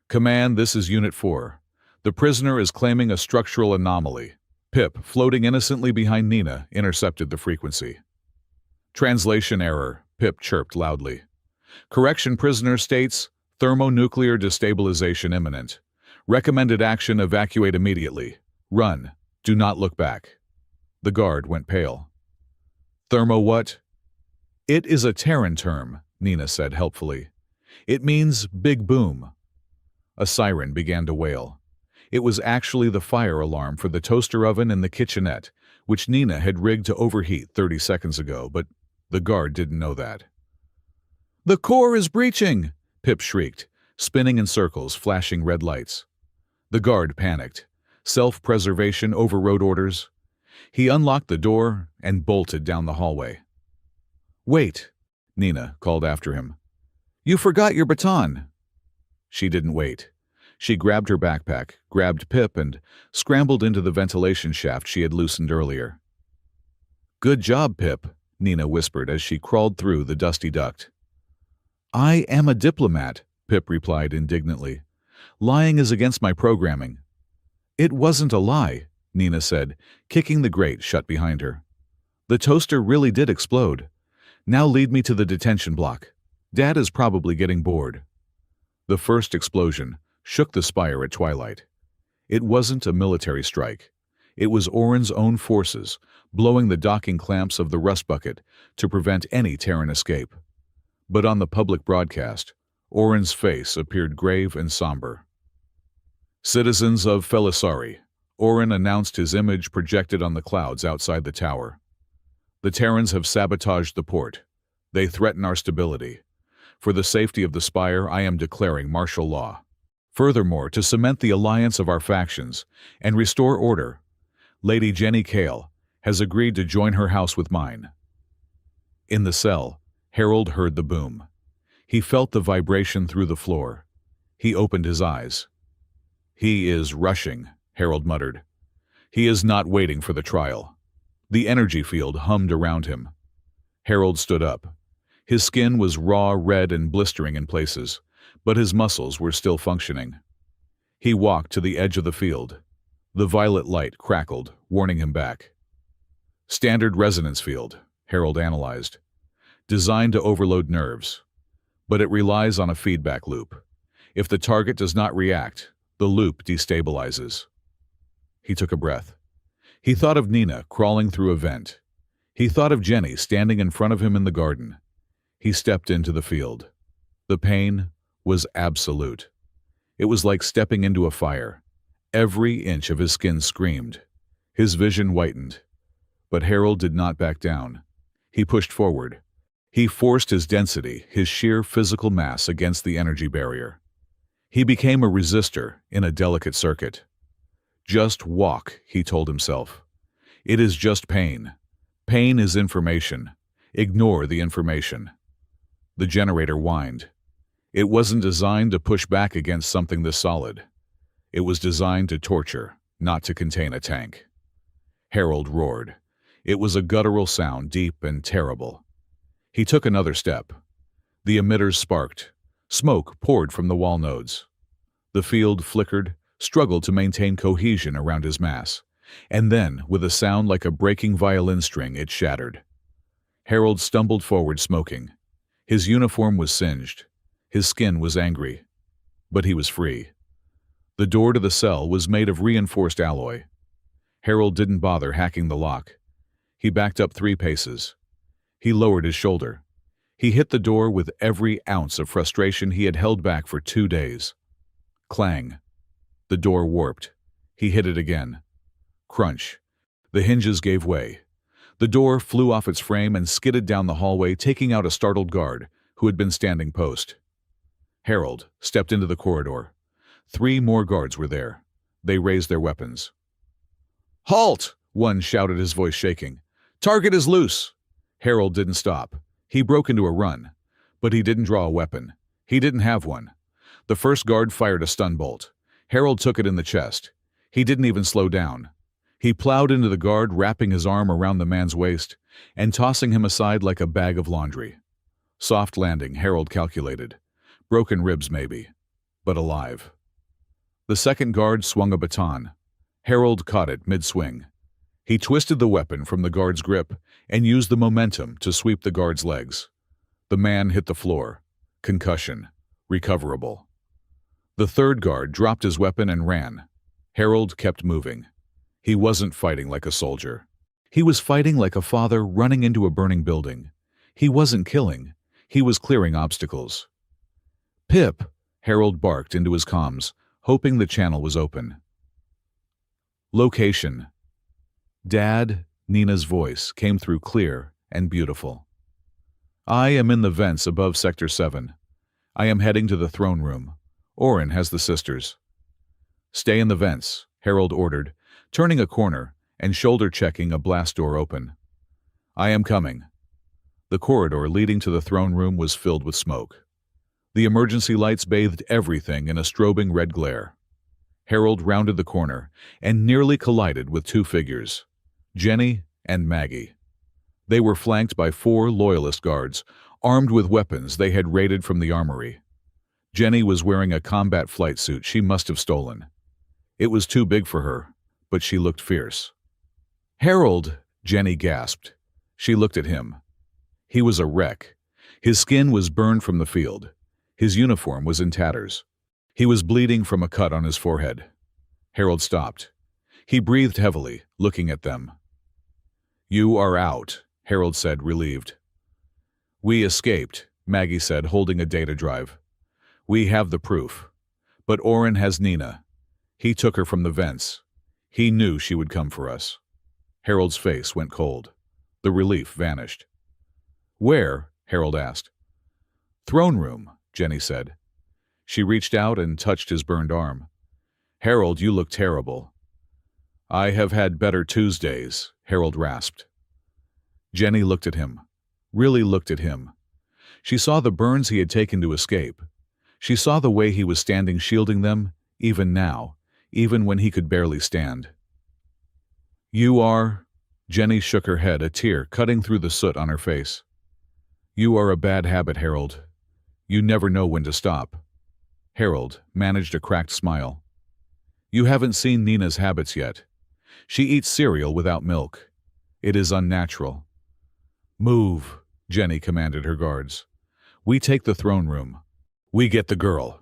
Command, this is Unit 4. The prisoner is claiming a structural anomaly. Pip, floating innocently behind Nina, intercepted the frequency. Translation error, Pip chirped loudly. Correction, prisoner states, thermonuclear destabilization imminent. Recommended action, evacuate immediately. Run. Do not look back. The guard went pale. Thermo what? It is a Terran term, Nina said helpfully. It means big boom. A siren began to wail. It was actually the fire alarm for the toaster oven in the kitchenette, which Nina had rigged to overheat 30 seconds ago, but the guard didn't know that. The core is breaching, Pip shrieked, spinning in circles, flashing red lights. The guard panicked. Self-preservation overrode orders. He unlocked the door and bolted down the hallway. Wait, Nina called after him. You forgot your baton. She didn't wait. She grabbed her backpack, grabbed Pip, and scrambled into the ventilation shaft she had loosened earlier. Good job, Pip, Nina whispered as she crawled through the dusty duct. I am a diplomat, Pip replied indignantly. Lying is against my programming. It wasn't a lie, Nina said, kicking the grate shut behind her. The toaster really did explode. Now lead me to the detention block. Dad is probably getting bored. The first explosion shook the Spire at twilight. It wasn't a military strike. It was Oren's own forces, blowing the docking clamps of the rust bucket to prevent any Terran escape. But on the public broadcast, Oren's face appeared grave and somber. Citizens of Felisari, Oren announced, his image projected on the clouds outside the tower. The Terrans have sabotaged the port. They threaten our stability. For the safety of the Spire, I am declaring martial law. Furthermore, to cement the alliance of our factions and restore order, Lady Jenny Kale has agreed to join her house with mine. In the cell, Harold heard the boom. He felt the vibration through the floor. He opened his eyes. He is rushing, Harold muttered. He is not waiting for the trial. The energy field hummed around him. Harold stood up. His skin was raw red and blistering in places, but his muscles were still functioning. He walked to the edge of the field. The violet light crackled, warning him back. Standard resonance field, Harold analyzed. Designed to overload nerves. But it relies on a feedback loop. If the target does not react, the loop destabilizes. He took a breath. He thought of Nina crawling through a vent. He thought of Jenny standing in front of him in the garden. He stepped into the field. The pain was absolute. It was like stepping into a fire. Every inch of his skin screamed. His vision whitened. But Harold did not back down. He pushed forward. He forced his density, his sheer physical mass against the energy barrier. He became a resistor in a delicate circuit. Just walk, he told himself. It is just pain. Pain is information. Ignore the information. The generator whined. It wasn't designed to push back against something this solid. It was designed to torture, not to contain a tank. Harold roared. It was a guttural sound, deep and terrible. He took another step. The emitters sparked. Smoke poured from the wall nodes. The field flickered, struggled to maintain cohesion around his mass, and then, with a sound like a breaking violin string, it shattered. Harold stumbled forward, smoking. His uniform was singed. His skin was angry. But he was free. The door to the cell was made of reinforced alloy. Harold didn't bother hacking the lock. He backed up 3 paces. He lowered his shoulder. He hit the door with every ounce of frustration he had held back for 2 days. Clang. The door warped. He hit it again. Crunch. The hinges gave way. The door flew off its frame and skidded down the hallway, taking out a startled guard who had been standing post. Harold stepped into the corridor. 3 more guards were there. They raised their weapons. "Halt!" one shouted, his voice shaking. "Target is loose!" Harold didn't stop. He broke into a run. But he didn't draw a weapon. He didn't have one. The first guard fired a stun bolt. Harold took it in the chest. He didn't even slow down. He plowed into the guard, wrapping his arm around the man's waist and tossing him aside like a bag of laundry. Soft landing, Harold calculated. Broken ribs, maybe. But alive. The second guard swung a baton. Harold caught it mid-swing. He twisted the weapon from the guard's grip and used the momentum to sweep the guard's legs. The man hit the floor. Concussion. Recoverable. The third guard dropped his weapon and ran. Harold kept moving. He wasn't fighting like a soldier. He was fighting like a father running into a burning building. He wasn't killing. He was clearing obstacles. "Pip!" Harold barked into his comms, hoping the channel was open. Location. "Dad," Nina's voice came through clear and beautiful. "I am in the vents above Sector 7. I am heading to the throne room. Orin has the sisters." "Stay in the vents," Harold ordered, turning a corner and shoulder-checking a blast door open. "I am coming." The corridor leading to the throne room was filled with smoke. The emergency lights bathed everything in a strobing red glare. Harold rounded the corner and nearly collided with 2 figures, Jenny and Maggie. They were flanked by 4 loyalist guards, armed with weapons they had raided from the armory. Jenny was wearing a combat flight suit she must have stolen. It was too big for her, but she looked fierce. "Harold!" Jenny gasped. She looked at him. He was a wreck. His skin was burned from the field. His uniform was in tatters. He was bleeding from a cut on his forehead. Harold stopped. He breathed heavily, looking at them. "You are out," Harold said, relieved. "We escaped," Maggie said, holding a data drive. "We have the proof. But Orin has Nina. He took her from the vents. He knew she would come for us." Harold's face went cold. The relief vanished. "Where?" Harold asked. "Throne room," Jenny said. She reached out and touched his burned arm. "Harold, you look terrible." "I have had better Tuesdays," Harold rasped. Jenny looked at him. Really looked at him. She saw the burns he had taken to escape. She saw the way he was standing shielding them, even now, even when he could barely stand. "You are..." Jenny shook her head, a tear cutting through the soot on her face. You are a bad habit, Harold. You never know when to stop. Harold managed a cracked smile. You haven't seen Nina's habits yet. She eats cereal without milk. It is unnatural. Move, Jenny commanded her guards. We take the throne room. We get the girl.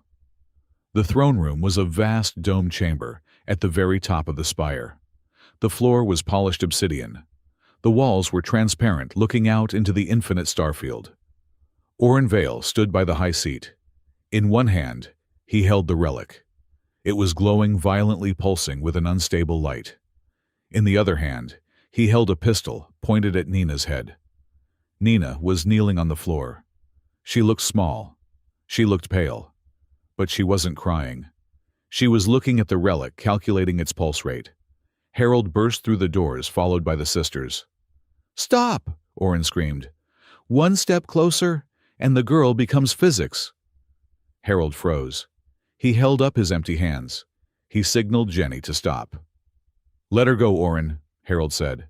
The throne room was a vast domed chamber at the very top of the spire. The floor was polished obsidian. The walls were transparent, looking out into the infinite starfield. Oren Vale stood by the high seat. In one hand, he held the relic. It was glowing, violently pulsing with an unstable light. In the other hand, he held a pistol pointed at Nina's head. Nina was kneeling on the floor. She looked small. She looked pale. But she wasn't crying. She was looking at the relic, calculating its pulse rate. Harold burst through the doors, followed by the sisters. Stop! Oren screamed. One step closer, and the girl becomes physics. Harold froze. He held up his empty hands. He signaled Jenny to stop. Let her go, Oren, Harold said.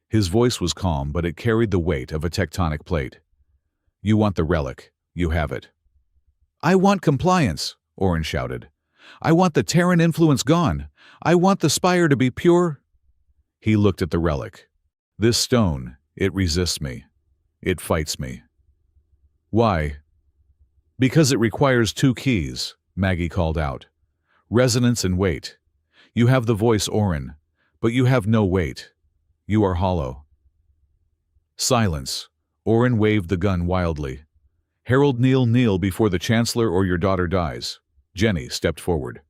His voice was calm, but it carried the weight of a tectonic plate. You want the relic. You have it. I want compliance, Oren shouted. I want the Terran influence gone. I want the spire to be pure. He looked at the relic. This stone, it resists me. It fights me. Why? Because it requires two keys, Maggie called out. Resonance and weight. You have the voice, Oren, but you have no weight. You are hollow. Silence. Oren waved the gun wildly. Harold, kneel before the Chancellor or your daughter dies. Jenny stepped forward.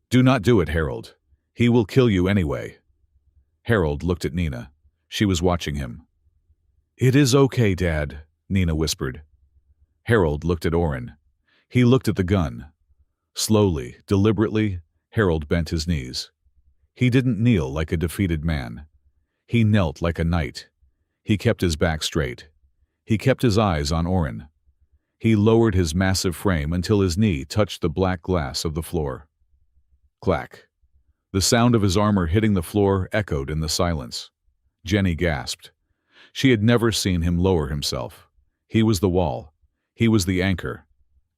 Do not do it, Harold. He will kill you anyway. Harold looked at Nina. She was watching him. It is okay, Dad, Nina whispered. Harold looked at Oren. He looked at the gun. Slowly, deliberately, Harold bent his knees. He didn't kneel like a defeated man. He knelt like a knight. He kept his back straight. He kept his eyes on Oren. He lowered his massive frame until his knee touched the black glass of the floor. Clack. The sound of his armor hitting the floor echoed in the silence. Jenny gasped. She had never seen him lower himself. He was the wall. He was the anchor.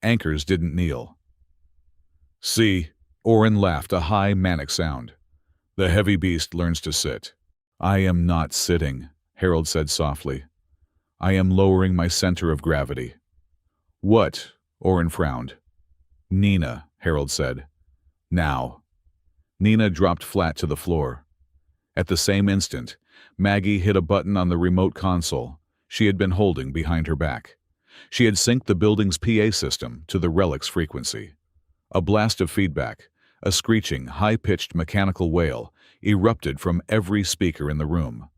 Anchors didn't kneel. See, Oren laughed, a high, manic sound. The heavy beast learns to sit. I am not sitting, Harold said softly. I am lowering my center of gravity. What? Oren frowned. Nina, Harold said. Now. Nina dropped flat to the floor. At the same instant, Maggie hit a button on the remote console she had been holding behind her back. She had synced the building's PA system to the relic's frequency. A blast of feedback, a screeching, high-pitched mechanical wail, erupted from every speaker in the room.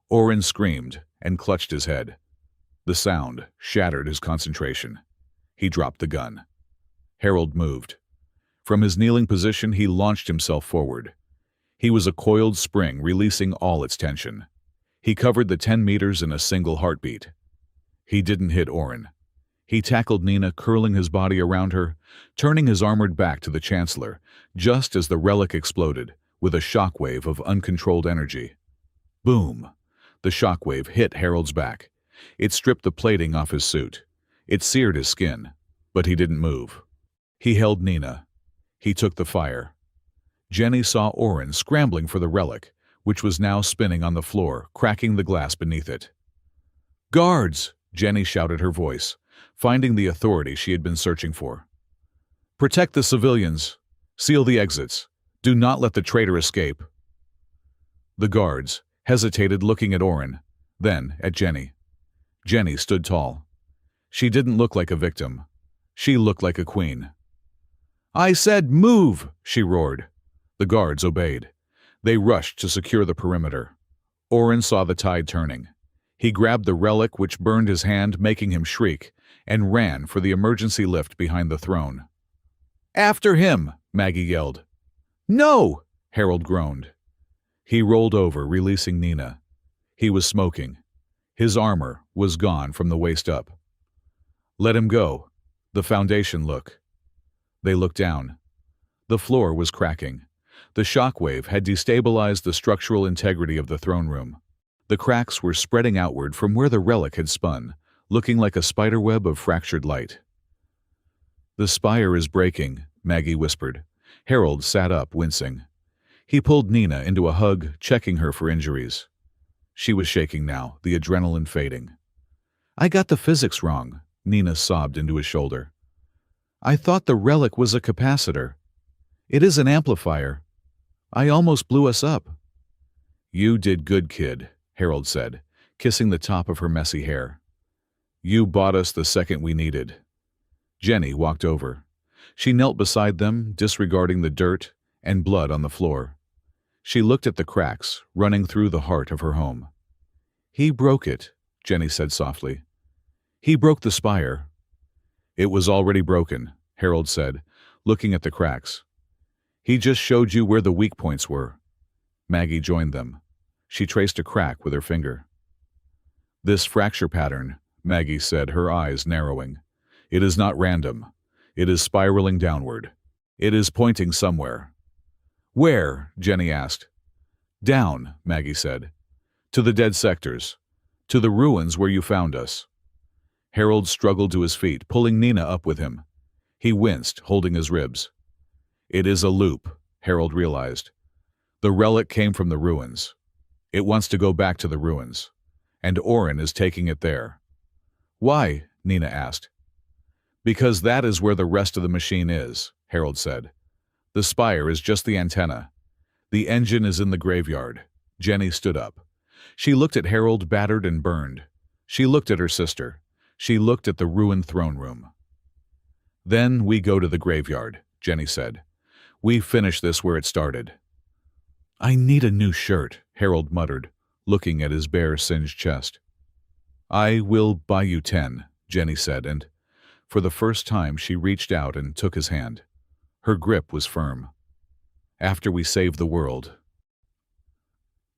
Oren screamed and clutched his head. The sound shattered his concentration. He dropped the gun. Harold moved. From his kneeling position, he launched himself forward. He was a coiled spring, releasing all its tension. He covered the 10 meters in a single heartbeat. He didn't hit Oren. He tackled Nina, curling his body around her, turning his armored back to the Chancellor, just as the relic exploded, with a shockwave of uncontrolled energy. Boom! The shockwave hit Harold's back. It stripped the plating off his suit. It seared his skin, but he didn't move. He held Nina. He took the fire. Jenny saw Oren scrambling for the relic, which was now spinning on the floor, cracking the glass beneath it. Guards! Jenny shouted, her voice, finding the authority she had been searching for. Protect the civilians. Seal the exits. Do not let the traitor escape. The guards hesitated, looking at Oren, then at Jenny. Jenny stood tall. She didn't look like a victim. She looked like a queen. I said move, she roared. The guards obeyed. They rushed to secure the perimeter. Oren saw the tide turning. He grabbed the relic, which burned his hand, making him shriek, and ran for the emergency lift behind the throne. After him, Maggie yelled. No, Harold groaned. He rolled over, releasing Nina. He was smoking. His armor was gone from the waist up. Let him go. The Foundation look. They looked down. The floor was cracking. The shockwave had destabilized the structural integrity of the throne room. The cracks were spreading outward from where the relic had spun, looking like a spiderweb of fractured light. "The spire is breaking," Maggie whispered. Harold sat up, wincing. He pulled Nina into a hug, checking her for injuries. She was shaking now, the adrenaline fading. "I got the physics wrong," Nina sobbed into his shoulder. "I thought the relic was a capacitor. It is an amplifier. I almost blew us up." "You did good, kid," Harold said, kissing the top of her messy hair. "You bought us the second we needed." Jenny walked over. She knelt beside them, disregarding the dirt and blood on the floor. She looked at the cracks running through the heart of her home. "He broke it," Jenny said softly. "He broke the spire." "It was already broken," Harold said, looking at the cracks. "He just showed you where the weak points were." Maggie joined them. She traced a crack with her finger. "This fracture pattern," Maggie said, her eyes narrowing. "It is not random. It is spiraling downward. It is pointing somewhere." "Where?" Jenny asked. "Down," Maggie said. "To the dead sectors. To the ruins where you found us." Harold struggled to his feet, pulling Nina up with him. He winced, holding his ribs. "It is a loop," Harold realized. "The relic came from the ruins. It wants to go back to the ruins. And Orin is taking it there." "Why?" Nina asked. "Because that is where the rest of the machine is," Harold said. "The spire is just the antenna. The engine is in the graveyard." Jenny stood up. She looked at Harold, battered and burned. She looked at her sister. She looked at the ruined throne room. "Then we go to the graveyard," Jenny said. "We finish this where it started." "I need a new shirt," Harold muttered, looking at his bare, singed chest. "I will buy you 10, Jenny said, and for the first time she reached out and took his hand. Her grip was firm. "After we save the world."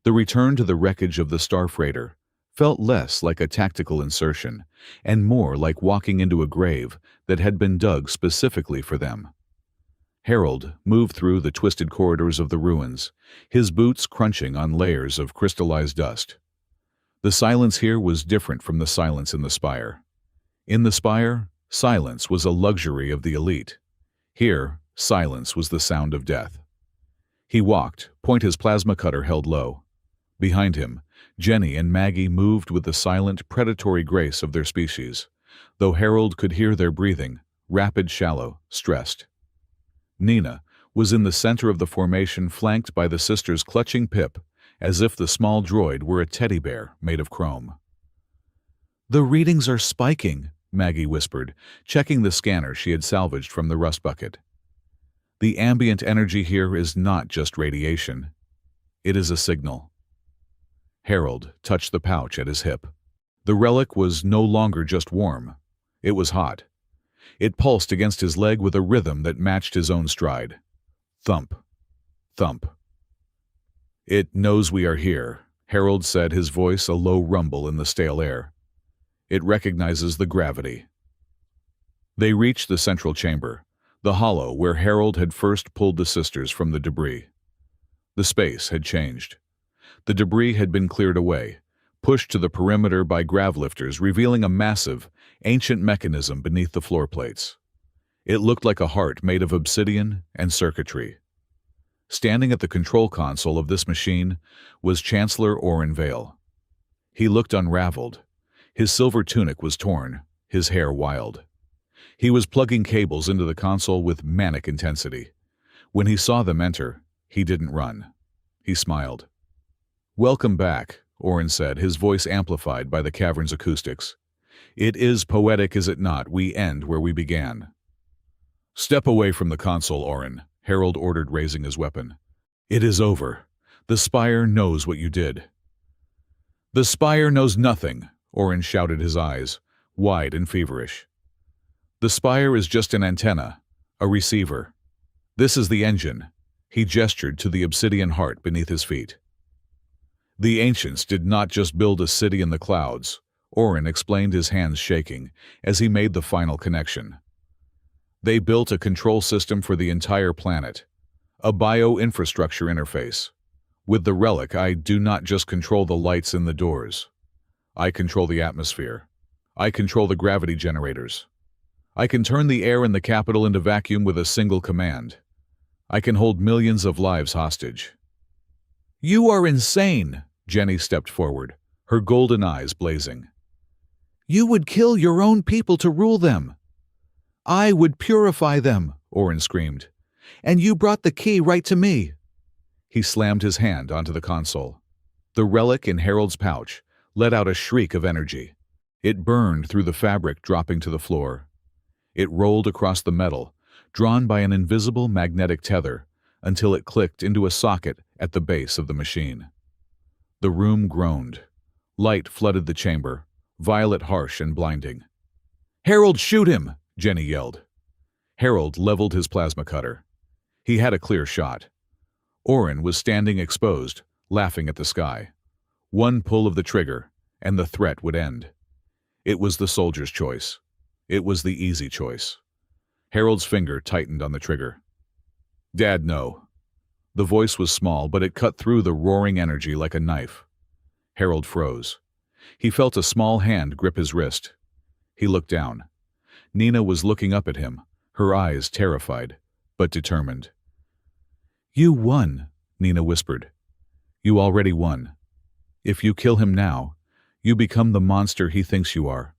The return to the wreckage of the star freighter felt less like a tactical insertion and more like walking into a grave that had been dug specifically for them. Harold moved through the twisted corridors of the ruins, his boots crunching on layers of crystallized dust. The silence here was different from the silence in the spire. In the spire, silence was a luxury of the elite. Here, silence was the sound of death. He walked, point his plasma cutter held low. Behind him, Jenny and Maggie moved with the silent, predatory grace of their species, though Harold could hear their breathing, rapid, shallow, stressed. Nina was in the center of the formation, flanked by the sisters clutching Pip, as if the small droid were a teddy bear made of chrome. "The readings are spiking," Maggie whispered, checking the scanner she had salvaged from the rust bucket. "The ambient energy here is not just radiation. It is a signal." Harold touched the pouch at his hip. The relic was no longer just warm. It was hot. It pulsed against his leg with a rhythm that matched his own stride. Thump. Thump. "It knows we are here," Harold said, his voice a low rumble in the stale air. "It recognizes the gravity." They reached the central chamber, the hollow where Harold had first pulled the sisters from the debris. The space had changed. The debris had been cleared away, pushed to the perimeter by gravelifters, revealing a massive, ancient mechanism beneath the floor plates. It looked like a heart made of obsidian and circuitry. Standing at the control console of this machine was Chancellor Orin Vale. He looked unraveled. His silver tunic was torn, his hair wild. He was plugging cables into the console with manic intensity. When he saw them enter, he didn't run. He smiled. "Welcome back," Orin said, his voice amplified by the cavern's acoustics. "It is poetic, is it not? We end where we began." "Step away from the console, Orin," Harold ordered, raising his weapon. "It is over. The spire knows what you did." "The spire knows nothing," Orin shouted, his eyes wide and feverish. "The spire is just an antenna, a receiver. This is the engine." He gestured to the obsidian heart beneath his feet. "The ancients did not just build a city in the clouds," Orin explained, his hands shaking, as he made the final connection. "They built a control system for the entire planet, a bio-infrastructure interface. With the relic, I do not just control the lights in the doors. I control the atmosphere. I control the gravity generators. I can turn the air in the capital into vacuum with a single command. I can hold millions of lives hostage. You are insane, Jenny stepped forward, her golden eyes blazing. You would kill your own people to rule them. I would purify them, Orin screamed. And you brought the key right to me. He slammed his hand onto the console. The relic in Harold's pouch let out a shriek of energy. It burned through the fabric, dropping to the floor. It rolled across the metal, drawn by an invisible magnetic tether, until it clicked into a socket at the base of the machine. The room groaned. Light flooded the chamber, violet, harsh, and blinding. "Harold, shoot him!" Jenny yelled. Harold leveled his plasma cutter. He had a clear shot. Orin was standing exposed, laughing at the sky. One pull of the trigger, and the threat would end. It was the soldier's choice. It was the easy choice. Harold's finger tightened on the trigger. "Dad, no." The voice was small, but it cut through the roaring energy like a knife. Harold froze. He felt a small hand grip his wrist. He looked down. Nina was looking up at him, her eyes terrified, but determined. "You won," Nina whispered. "You already won. If you kill him now, you become the monster he thinks you are.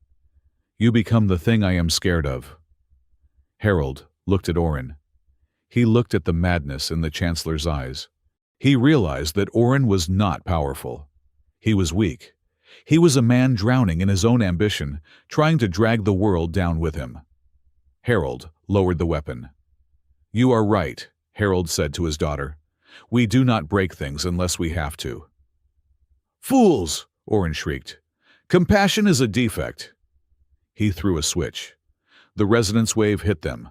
You become the thing I am scared of." Harold looked at Orin. He looked at the madness in the Chancellor's eyes. He realized that Orin was not powerful. He was weak. He was a man drowning in his own ambition, trying to drag the world down with him. Harold lowered the weapon. "You are right," Harold said to his daughter. "We do not break things unless we have to." "Fools!" Orin shrieked. "Compassion is a defect." He threw a switch. The resonance wave hit them.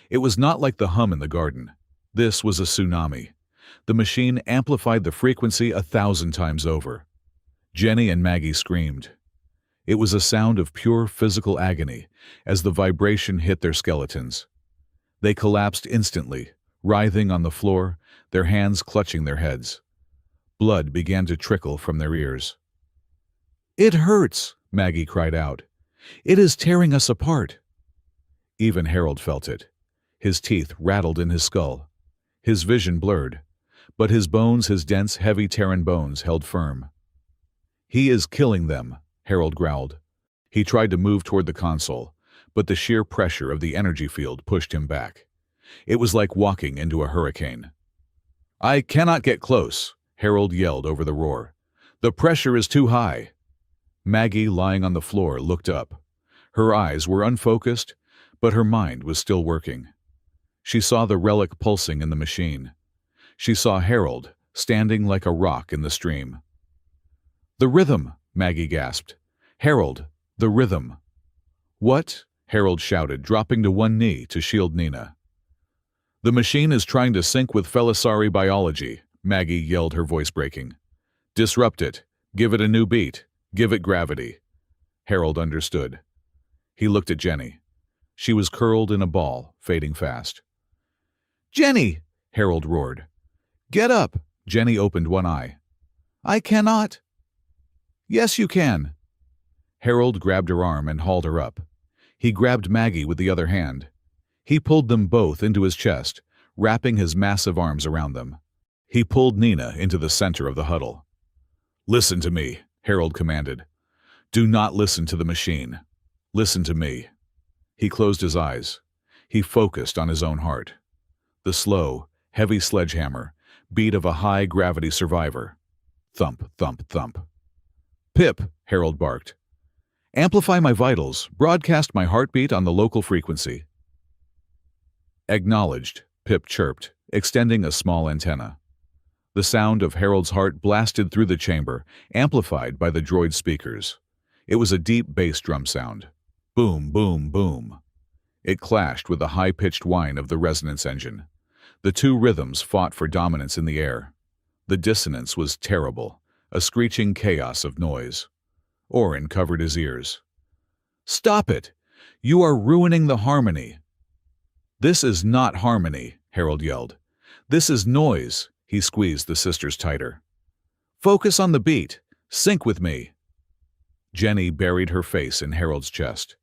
It was not like the hum in the garden. This was a tsunami. The machine amplified the frequency 1,000 times over. Jenny and Maggie screamed. It was a sound of pure physical agony as the vibration hit their skeletons. They collapsed instantly, writhing on the floor, their hands clutching their heads. Blood began to trickle from their ears. "It hurts," Maggie cried out. "It is tearing us apart." Even Harold felt it. His teeth rattled in his skull. His vision blurred, but his bones, his dense, heavy Terran bones, held firm. "He is killing them," Harold growled. He tried to move toward the console, but the sheer pressure of the energy field pushed him back. It was like walking into a hurricane. "I cannot get close," Harold yelled over the roar. "The pressure is too high." Maggie, lying on the floor, looked up. Her eyes were unfocused, but her mind was still working. She saw the relic pulsing in the machine. She saw Harold, standing like a rock in the stream. "The rhythm," Maggie gasped. "Harold, the rhythm." "What?" Harold shouted, dropping to one knee to shield Nina. "The machine is trying to sync with Felisari biology," Maggie yelled, her voice breaking. "Disrupt it. Give it a new beat. Give it gravity." Harold understood. He looked at Jenny. She was curled in a ball, fading fast. "Jenny!" Harold roared. "Get up!" Jenny opened one eye. "I cannot." "Yes, you can." Harold grabbed her arm and hauled her up. He grabbed Maggie with the other hand. He pulled them both into his chest, wrapping his massive arms around them. He pulled Nina into the center of the huddle. "Listen to me," Harold commanded. "Do not listen to the machine. Listen to me." He closed his eyes. He focused on his own heart. The slow, heavy sledgehammer, beat of a high-gravity survivor. Thump, thump, thump. "Pip," Harold barked. "Amplify my vitals, broadcast my heartbeat on the local frequency." "Acknowledged," Pip chirped, extending a small antenna. The sound of Harold's heart blasted through the chamber, amplified by the droid's speakers. It was a deep bass drum sound. Boom, boom, boom. It clashed with the high-pitched whine of the resonance engine. The two rhythms fought for dominance in the air. The dissonance was terrible, a screeching chaos of noise. Orin covered his ears. "Stop it! You are ruining the harmony." "This is not harmony," Harold yelled. "This is noise." He squeezed the sisters tighter. Focus on the beat. Sync with me. Jenny buried her face in Harold's chest.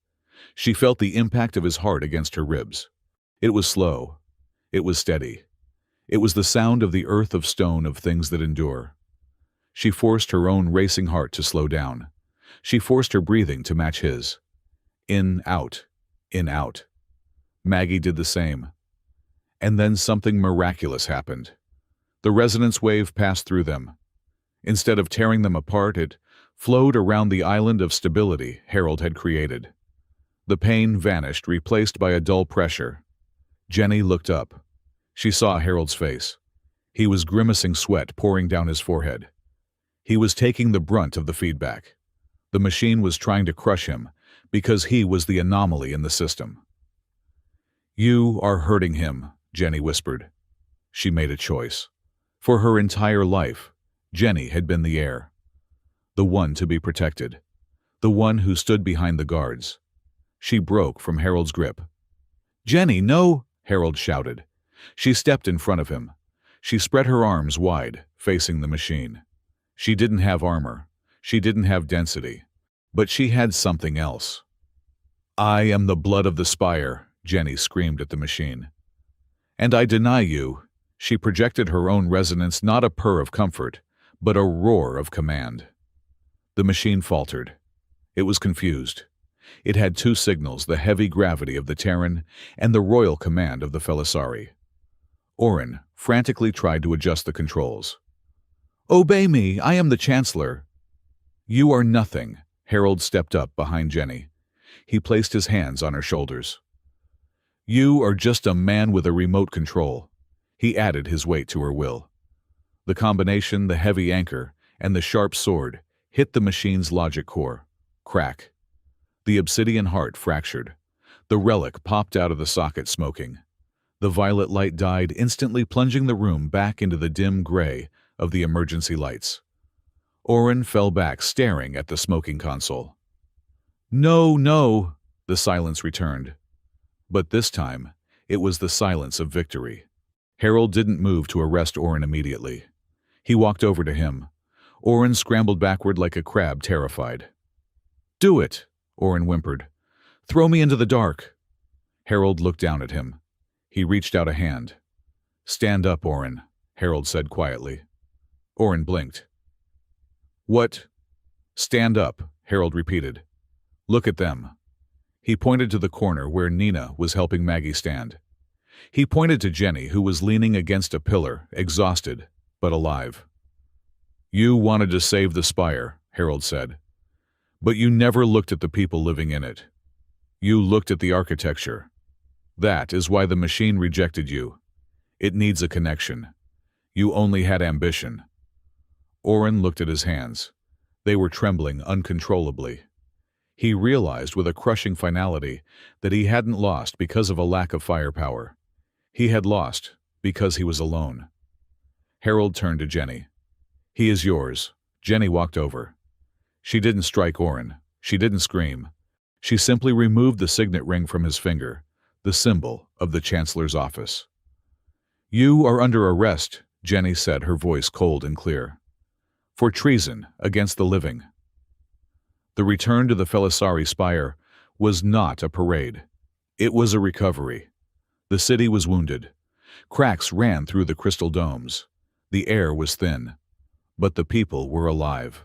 She felt the impact of his heart against her ribs. It was slow. It was steady. It was the sound of the earth of stone of things that endure. She forced her own racing heart to slow down. She forced her breathing to match his. In, out, in, out. Maggie did the same. And then something miraculous happened. The resonance wave passed through them. Instead of tearing them apart, it flowed around the island of stability Harold had created. The pain vanished, replaced by a dull pressure. Jenny looked up. She saw Harold's face. He was grimacing, sweat pouring down his forehead. He was taking the brunt of the feedback. The machine was trying to crush him because he was the anomaly in the system. "You are hurting him," Jenny whispered. She made a choice. For her entire life, Jenny had been the heir. The one to be protected. The one who stood behind the guards. She broke from Harold's grip. "Jenny, no!" Harold shouted. She stepped in front of him. She spread her arms wide, facing the machine. She didn't have armor. She didn't have density. But she had something else. "I am the blood of the spire," Jenny screamed at the machine. "And I deny you." She projected her own resonance, not a purr of comfort, but a roar of command. The machine faltered. It was confused. It had two signals, the heavy gravity of the Terran and the royal command of the Felisari. Orin frantically tried to adjust the controls. "Obey me, I am the Chancellor." "You are nothing." Harold stepped up behind Jenny. He placed his hands on her shoulders. "You are just a man with a remote control." He added his weight to her will. The combination, the heavy anchor, and the sharp sword, hit the machine's logic core. Crack. The obsidian heart fractured. The relic popped out of the socket, smoking. The violet light died, instantly plunging the room back into the dim gray of the emergency lights. Orin fell back, staring at the smoking console. "No, no!" The silence returned. But this time, it was the silence of victory. Harold didn't move to arrest Orin immediately. He walked over to him. Orin scrambled backward like a crab, terrified. "Do it," Orin whimpered. "Throw me into the dark." Harold looked down at him. He reached out a hand. "Stand up, Orin," Harold said quietly. Orin blinked. "What?" "Stand up," Harold repeated. "Look at them." He pointed to the corner where Nina was helping Maggie stand. He pointed to Jenny, who was leaning against a pillar, exhausted, but alive. "You wanted to save the spire," Harold said. "But you never looked at the people living in it. You looked at the architecture. That is why the machine rejected you. It needs a connection. You only had ambition." Orin looked at his hands. They were trembling uncontrollably. He realized with a crushing finality that he hadn't lost because of a lack of firepower. He had lost because he was alone. Harold turned to Jenny. "He is yours." Jenny walked over. She didn't strike Orin. She didn't scream. She simply removed the signet ring from his finger, the symbol of the Chancellor's office. "You are under arrest," Jenny said, her voice cold and clear. "For treason against the living." The return to the Felisari Spire was not a parade. It was a recovery. The city was wounded. Cracks ran through the crystal domes. The air was thin. But the people were alive.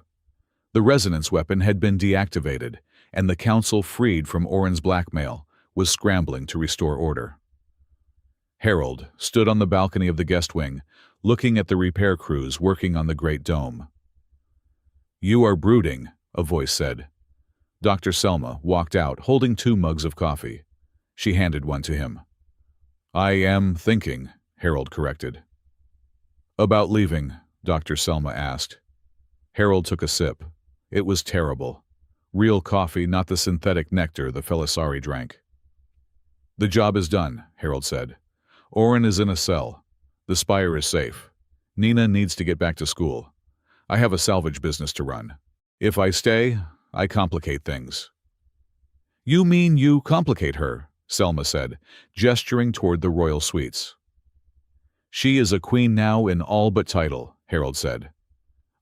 The resonance weapon had been deactivated, and the council, freed from Orin's blackmail, was scrambling to restore order. Harold stood on the balcony of the guest wing, looking at the repair crews working on the Great Dome. "You are brooding," a voice said. Dr. Selma walked out, holding 2 mugs of coffee. She handed one to him. "I am thinking," Harold corrected. "About leaving?" Dr. Selma asked. Harold took a sip. It was terrible. Real coffee, not the synthetic nectar the Felisari drank. "The job is done," Harold said. "Orin is in a cell. The spire is safe. Nina needs to get back to school. I have a salvage business to run. If I stay, I complicate things." "You mean you complicate her," Selma said, gesturing toward the royal suites. "She is a queen now in all but title," Harold said.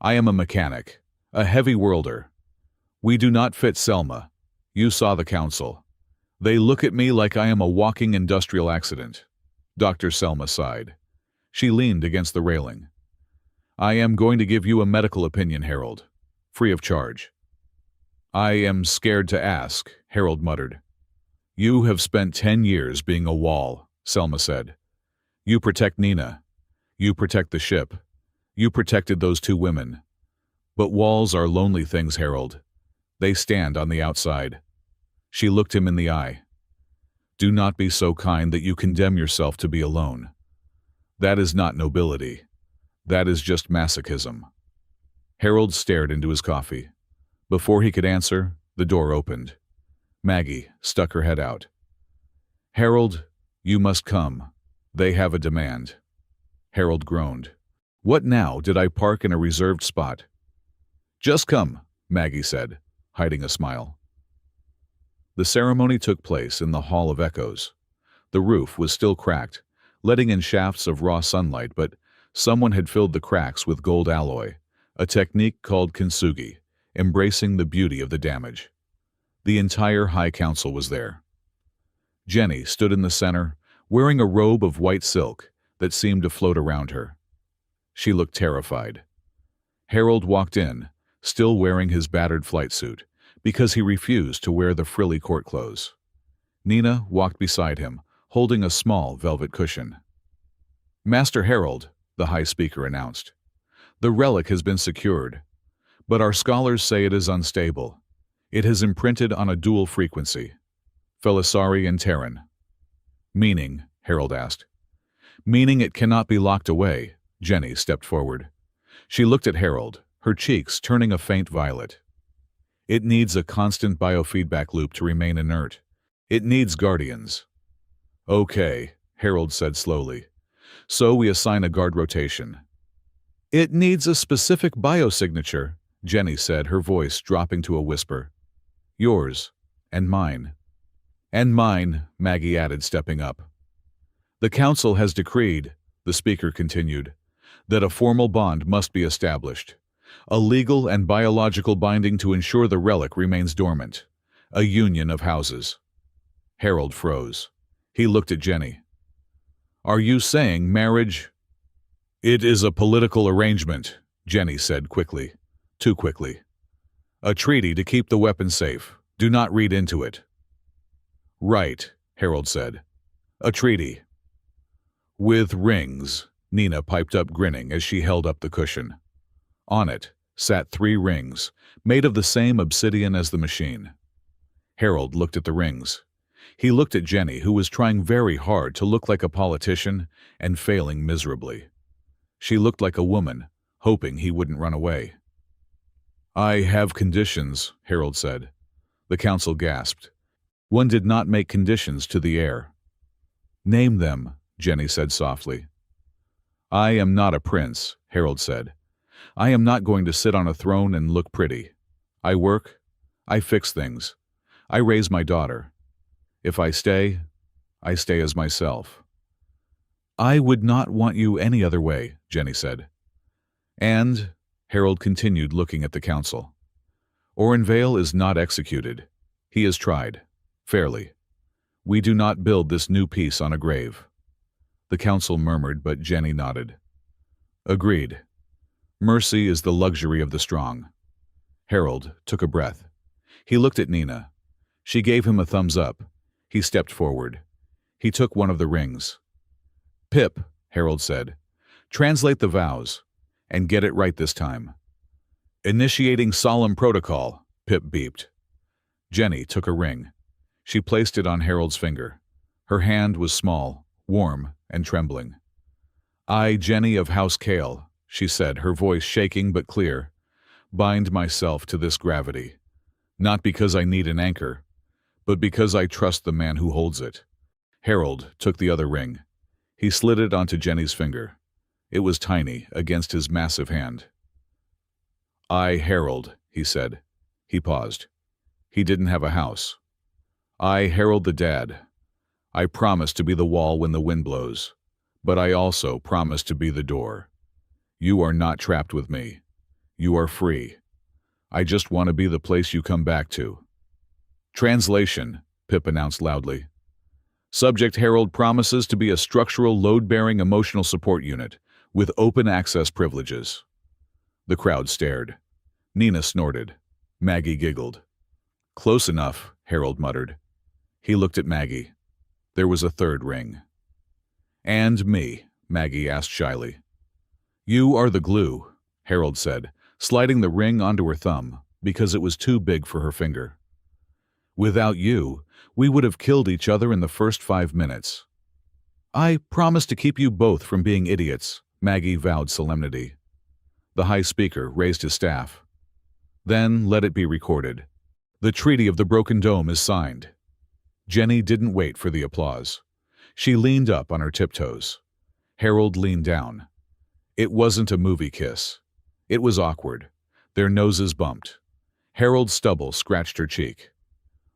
I am a mechanic, a heavy worlder. We do not fit Selma. You saw the council. They look at me like I am a walking industrial accident. Dr. Selma sighed. She leaned against the railing. I am going to give you a medical opinion, Harold. Free of charge. I am scared to ask, Harold muttered. You have spent 10 years being a wall, Selma said. You protect Nina. You protect the ship. You protected those two women. But walls are lonely things, Harold. They stand on the outside. She looked him in the eye. Do not be so kind that you condemn yourself to be alone. That is not nobility. That is just masochism. Harold stared into his coffee. Before he could answer, the door opened. Maggie stuck her head out. Harold, you must come. They have a demand. Harold groaned. What now? Did I park in a reserved spot? Just come, Maggie said, hiding a smile. The ceremony took place in the Hall of Echoes. The roof was still cracked, letting in shafts of raw sunlight, but someone had filled the cracks with gold alloy, a technique called kintsugi, embracing the beauty of the damage. The entire High Council was there. Jenny stood in the center, wearing a robe of white silk that seemed to float around her. She looked terrified. Harold walked in, still wearing his battered flight suit, because he refused to wear the frilly court clothes. Nina walked beside him, holding a small velvet cushion. Master Harold, the High Speaker announced, the relic has been secured, but our scholars say it is unstable. It has imprinted on a dual frequency, Felisari and Terran. Meaning, Harold asked. Meaning it cannot be locked away, Jenny stepped forward. She looked at Harold, her cheeks turning a faint violet. It needs a constant biofeedback loop to remain inert. It needs guardians. Okay, Harold said slowly. So we assign a guard rotation. It needs a specific biosignature, Jenny said, her voice dropping to a whisper. Yours, and mine. And mine, Maggie added, stepping up. The council has decreed, the speaker continued, that a formal bond must be established. A legal and biological binding to ensure the relic remains dormant. A union of houses. Harold froze. He looked at Jenny. Are you saying marriage? It is a political arrangement, Jenny said quickly. Too quickly. A treaty to keep the weapon safe. Do not read into it. Right, Harold said. A treaty. With rings, Nina piped up, grinning as she held up the cushion. On it sat 3 rings, made of the same obsidian as the machine. Harold looked at the rings. He looked at Jenny, who was trying very hard to look like a politician and failing miserably. She looked like a woman, hoping he wouldn't run away. I have conditions, Harold said. The council gasped. One did not make conditions to the heir. Name them, Jenny said softly. I am not a prince, Harold said. I am not going to sit on a throne and look pretty. I work. I fix things. I raise my daughter. If I stay as myself. I would not want you any other way, Jenny said. And, Harold continued, looking at the council, Orenvale is not executed. He is tried. Fairly. We do not build this new piece on a grave. The council murmured, but Jenny nodded. Agreed. Mercy is the luxury of the strong. Harold took a breath. He looked at Nina. She gave him a thumbs up. He stepped forward. He took one of the rings. Pip, Harold said, translate the vows, and get it right this time. Initiating solemn protocol, Pip beeped. Jenny took a ring. She placed it on Harold's finger. Her hand was small, warm, and trembling. I, Jenny of House Kale, she said, her voice shaking but clear, bind myself to this gravity, not because I need an anchor, but because I trust the man who holds it. Harold took the other ring. He slid it onto Jenny's finger. It was tiny against his massive hand. I, Harold, he said. He paused. He didn't have a house. I, Harold the Dad. I promise to be the wall when the wind blows, but I also promise to be the door. You are not trapped with me. You are free. I just want to be the place you come back to." "Translation," Pip announced loudly. "Subject Harold promises to be a structural load-bearing emotional support unit with open access privileges." The crowd stared. Nina snorted. Maggie giggled. "Close enough," Harold muttered. He looked at Maggie. There was a third ring. "And me?" Maggie asked shyly. "You are the glue," Harold said, sliding the ring onto her thumb because it was too big for her finger. "Without you, we would have killed each other in the first 5 minutes." "I promise to keep you both from being idiots," Maggie vowed solemnity. The high speaker raised his staff. "Then let it be recorded. The Treaty of the Broken Dome is signed." Jenny didn't wait for the applause. She leaned up on her tiptoes. Harold leaned down. It wasn't a movie kiss. It was awkward. Their noses bumped. Harold's stubble scratched her cheek.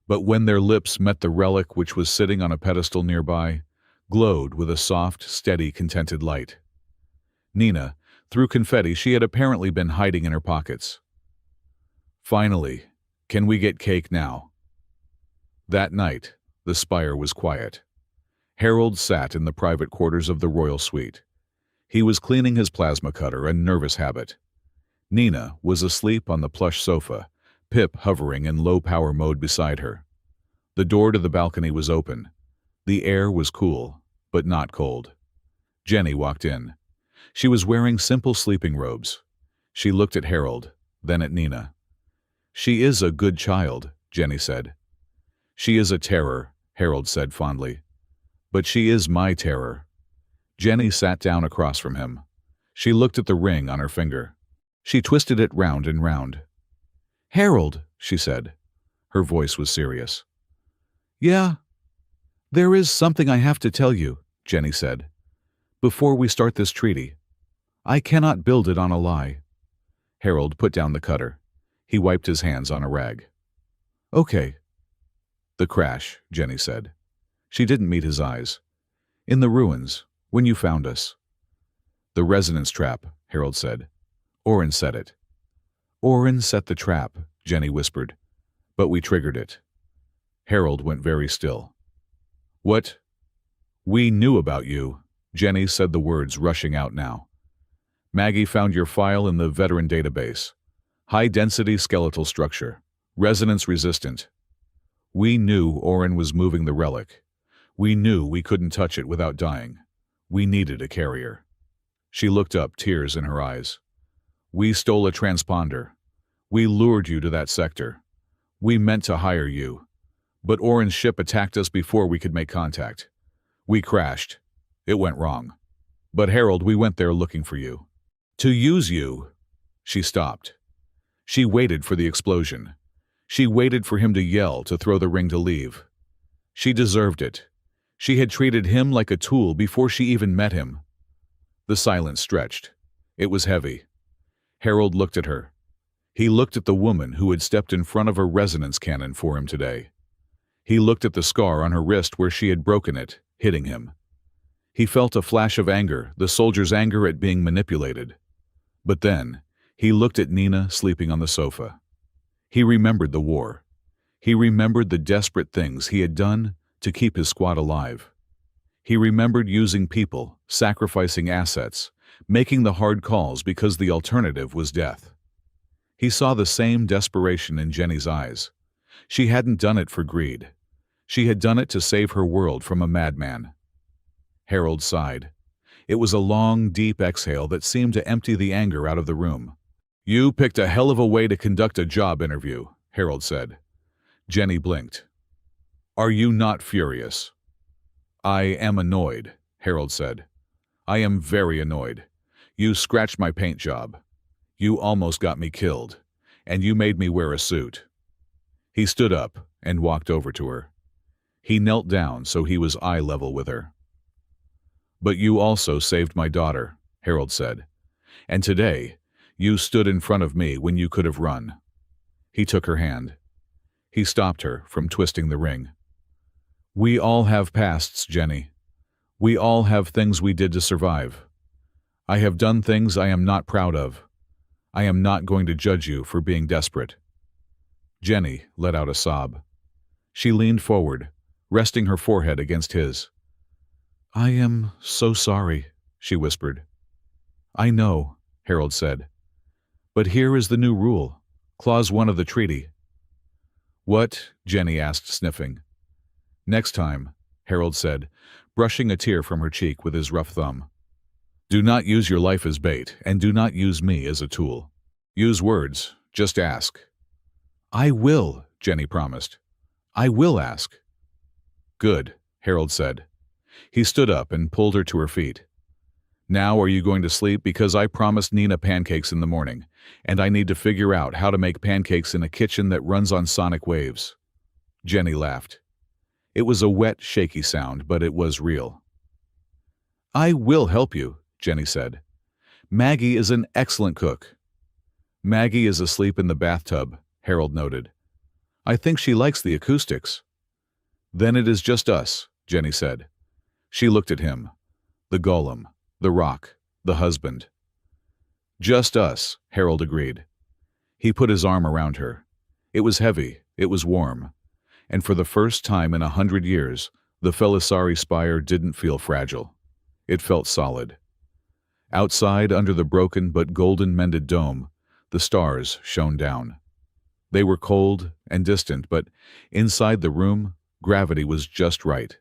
But when their lips met the relic which was sitting on a pedestal nearby, glowed with a soft, steady, contented light. Nina threw confetti she had apparently been hiding in her pockets. "Finally, can we get cake now?" That night, the spire was quiet. Harold sat in the private quarters of the royal suite. He was cleaning his plasma cutter, a nervous habit. Nina was asleep on the plush sofa, Pip hovering in low-power mode beside her. The door to the balcony was open. The air was cool, but not cold. Jenny walked in. She was wearing simple sleeping robes. She looked at Harold, then at Nina. "She is a good child," Jenny said. "She is a terror," Harold said fondly. "But she is my terror." Jenny sat down across from him. She looked at the ring on her finger. She twisted it round and round. "Harold," she said. Her voice was serious. "Yeah, there is something I have to tell you," Jenny said. "Before we start this treaty. I cannot build it on a lie." Harold put down the cutter. He wiped his hands on a rag. "Okay." "The crash," Jenny said. She didn't meet his eyes. "In the ruins, when you found us." "The resonance trap," Harold said. "Orin set it." "Orin set the trap," Jenny whispered. "But we triggered it." Harold went very still. "What?" "We knew about you," Jenny said, the words rushing out now. "Maggie found your file in the veteran database. High-density skeletal structure. Resonance-resistant. We knew Orin was moving the relic. We knew we couldn't touch it without dying. We needed a carrier." She looked up, tears in her eyes. "We stole a transponder. We lured you to that sector. We meant to hire you. But Orin's ship attacked us before we could make contact. We crashed. It went wrong. But Harold, we went there looking for you. To use you." She stopped. She waited for the explosion. She waited for him to yell, to throw the ring, to leave. She deserved it. She had treated him like a tool before she even met him. The silence stretched. It was heavy. Harold looked at her. He looked at the woman who had stepped in front of a resonance cannon for him today. He looked at the scar on her wrist where she had broken it, hitting him. He felt a flash of anger, the soldier's anger at being manipulated. But then, he looked at Nina sleeping on the sofa. He remembered the war. He remembered the desperate things he had done to keep his squad alive. He remembered using people, sacrificing assets, making the hard calls because the alternative was death. He saw the same desperation in Jenny's eyes. She hadn't done it for greed. She had done it to save her world from a madman. Harold sighed. It was a long, deep exhale that seemed to empty the anger out of the room. "You picked a hell of a way to conduct a job interview," Harold said. Jenny blinked. "Are you not furious?" "I am annoyed," Harold said. "I am very annoyed. You scratched my paint job. You almost got me killed, and you made me wear a suit." He stood up and walked over to her. He knelt down so he was eye level with her. "But you also saved my daughter," Harold said. "And today, you stood in front of me when you could have run." He took her hand. He stopped her from twisting the ring. "We all have pasts, Jenny. We all have things we did to survive. I have done things I am not proud of. I am not going to judge you for being desperate." Jenny let out a sob. She leaned forward, resting her forehead against his. "I am so sorry," she whispered. "I know," Harold said. "But here is the new rule. Clause 1 of the treaty." "What?" Jenny asked, sniffing. "Next time," Harold said, brushing a tear from her cheek with his rough thumb. "Do not use your life as bait, and do not use me as a tool. Use words, just ask." "I will," Jenny promised. "I will ask." "Good," Harold said. He stood up and pulled her to her feet. "Now are you going to sleep? Because I promised Nina pancakes in the morning, and I need to figure out how to make pancakes in a kitchen that runs on sonic waves." Jenny laughed. It was a wet, shaky sound, but it was real. "I will help you," Jenny said. "Maggie is an excellent cook." "Maggie is asleep in the bathtub," Harold noted. "I think she likes the acoustics." "Then it is just us," Jenny said. She looked at him. The golem, the rock, the husband. "Just us," Harold agreed. He put his arm around her. It was heavy, it was warm, and for the first time in 100 years, the Felisari spire didn't feel fragile. It felt solid. Outside, under the broken but golden-mended dome, the stars shone down. They were cold and distant, but inside the room, gravity was just right.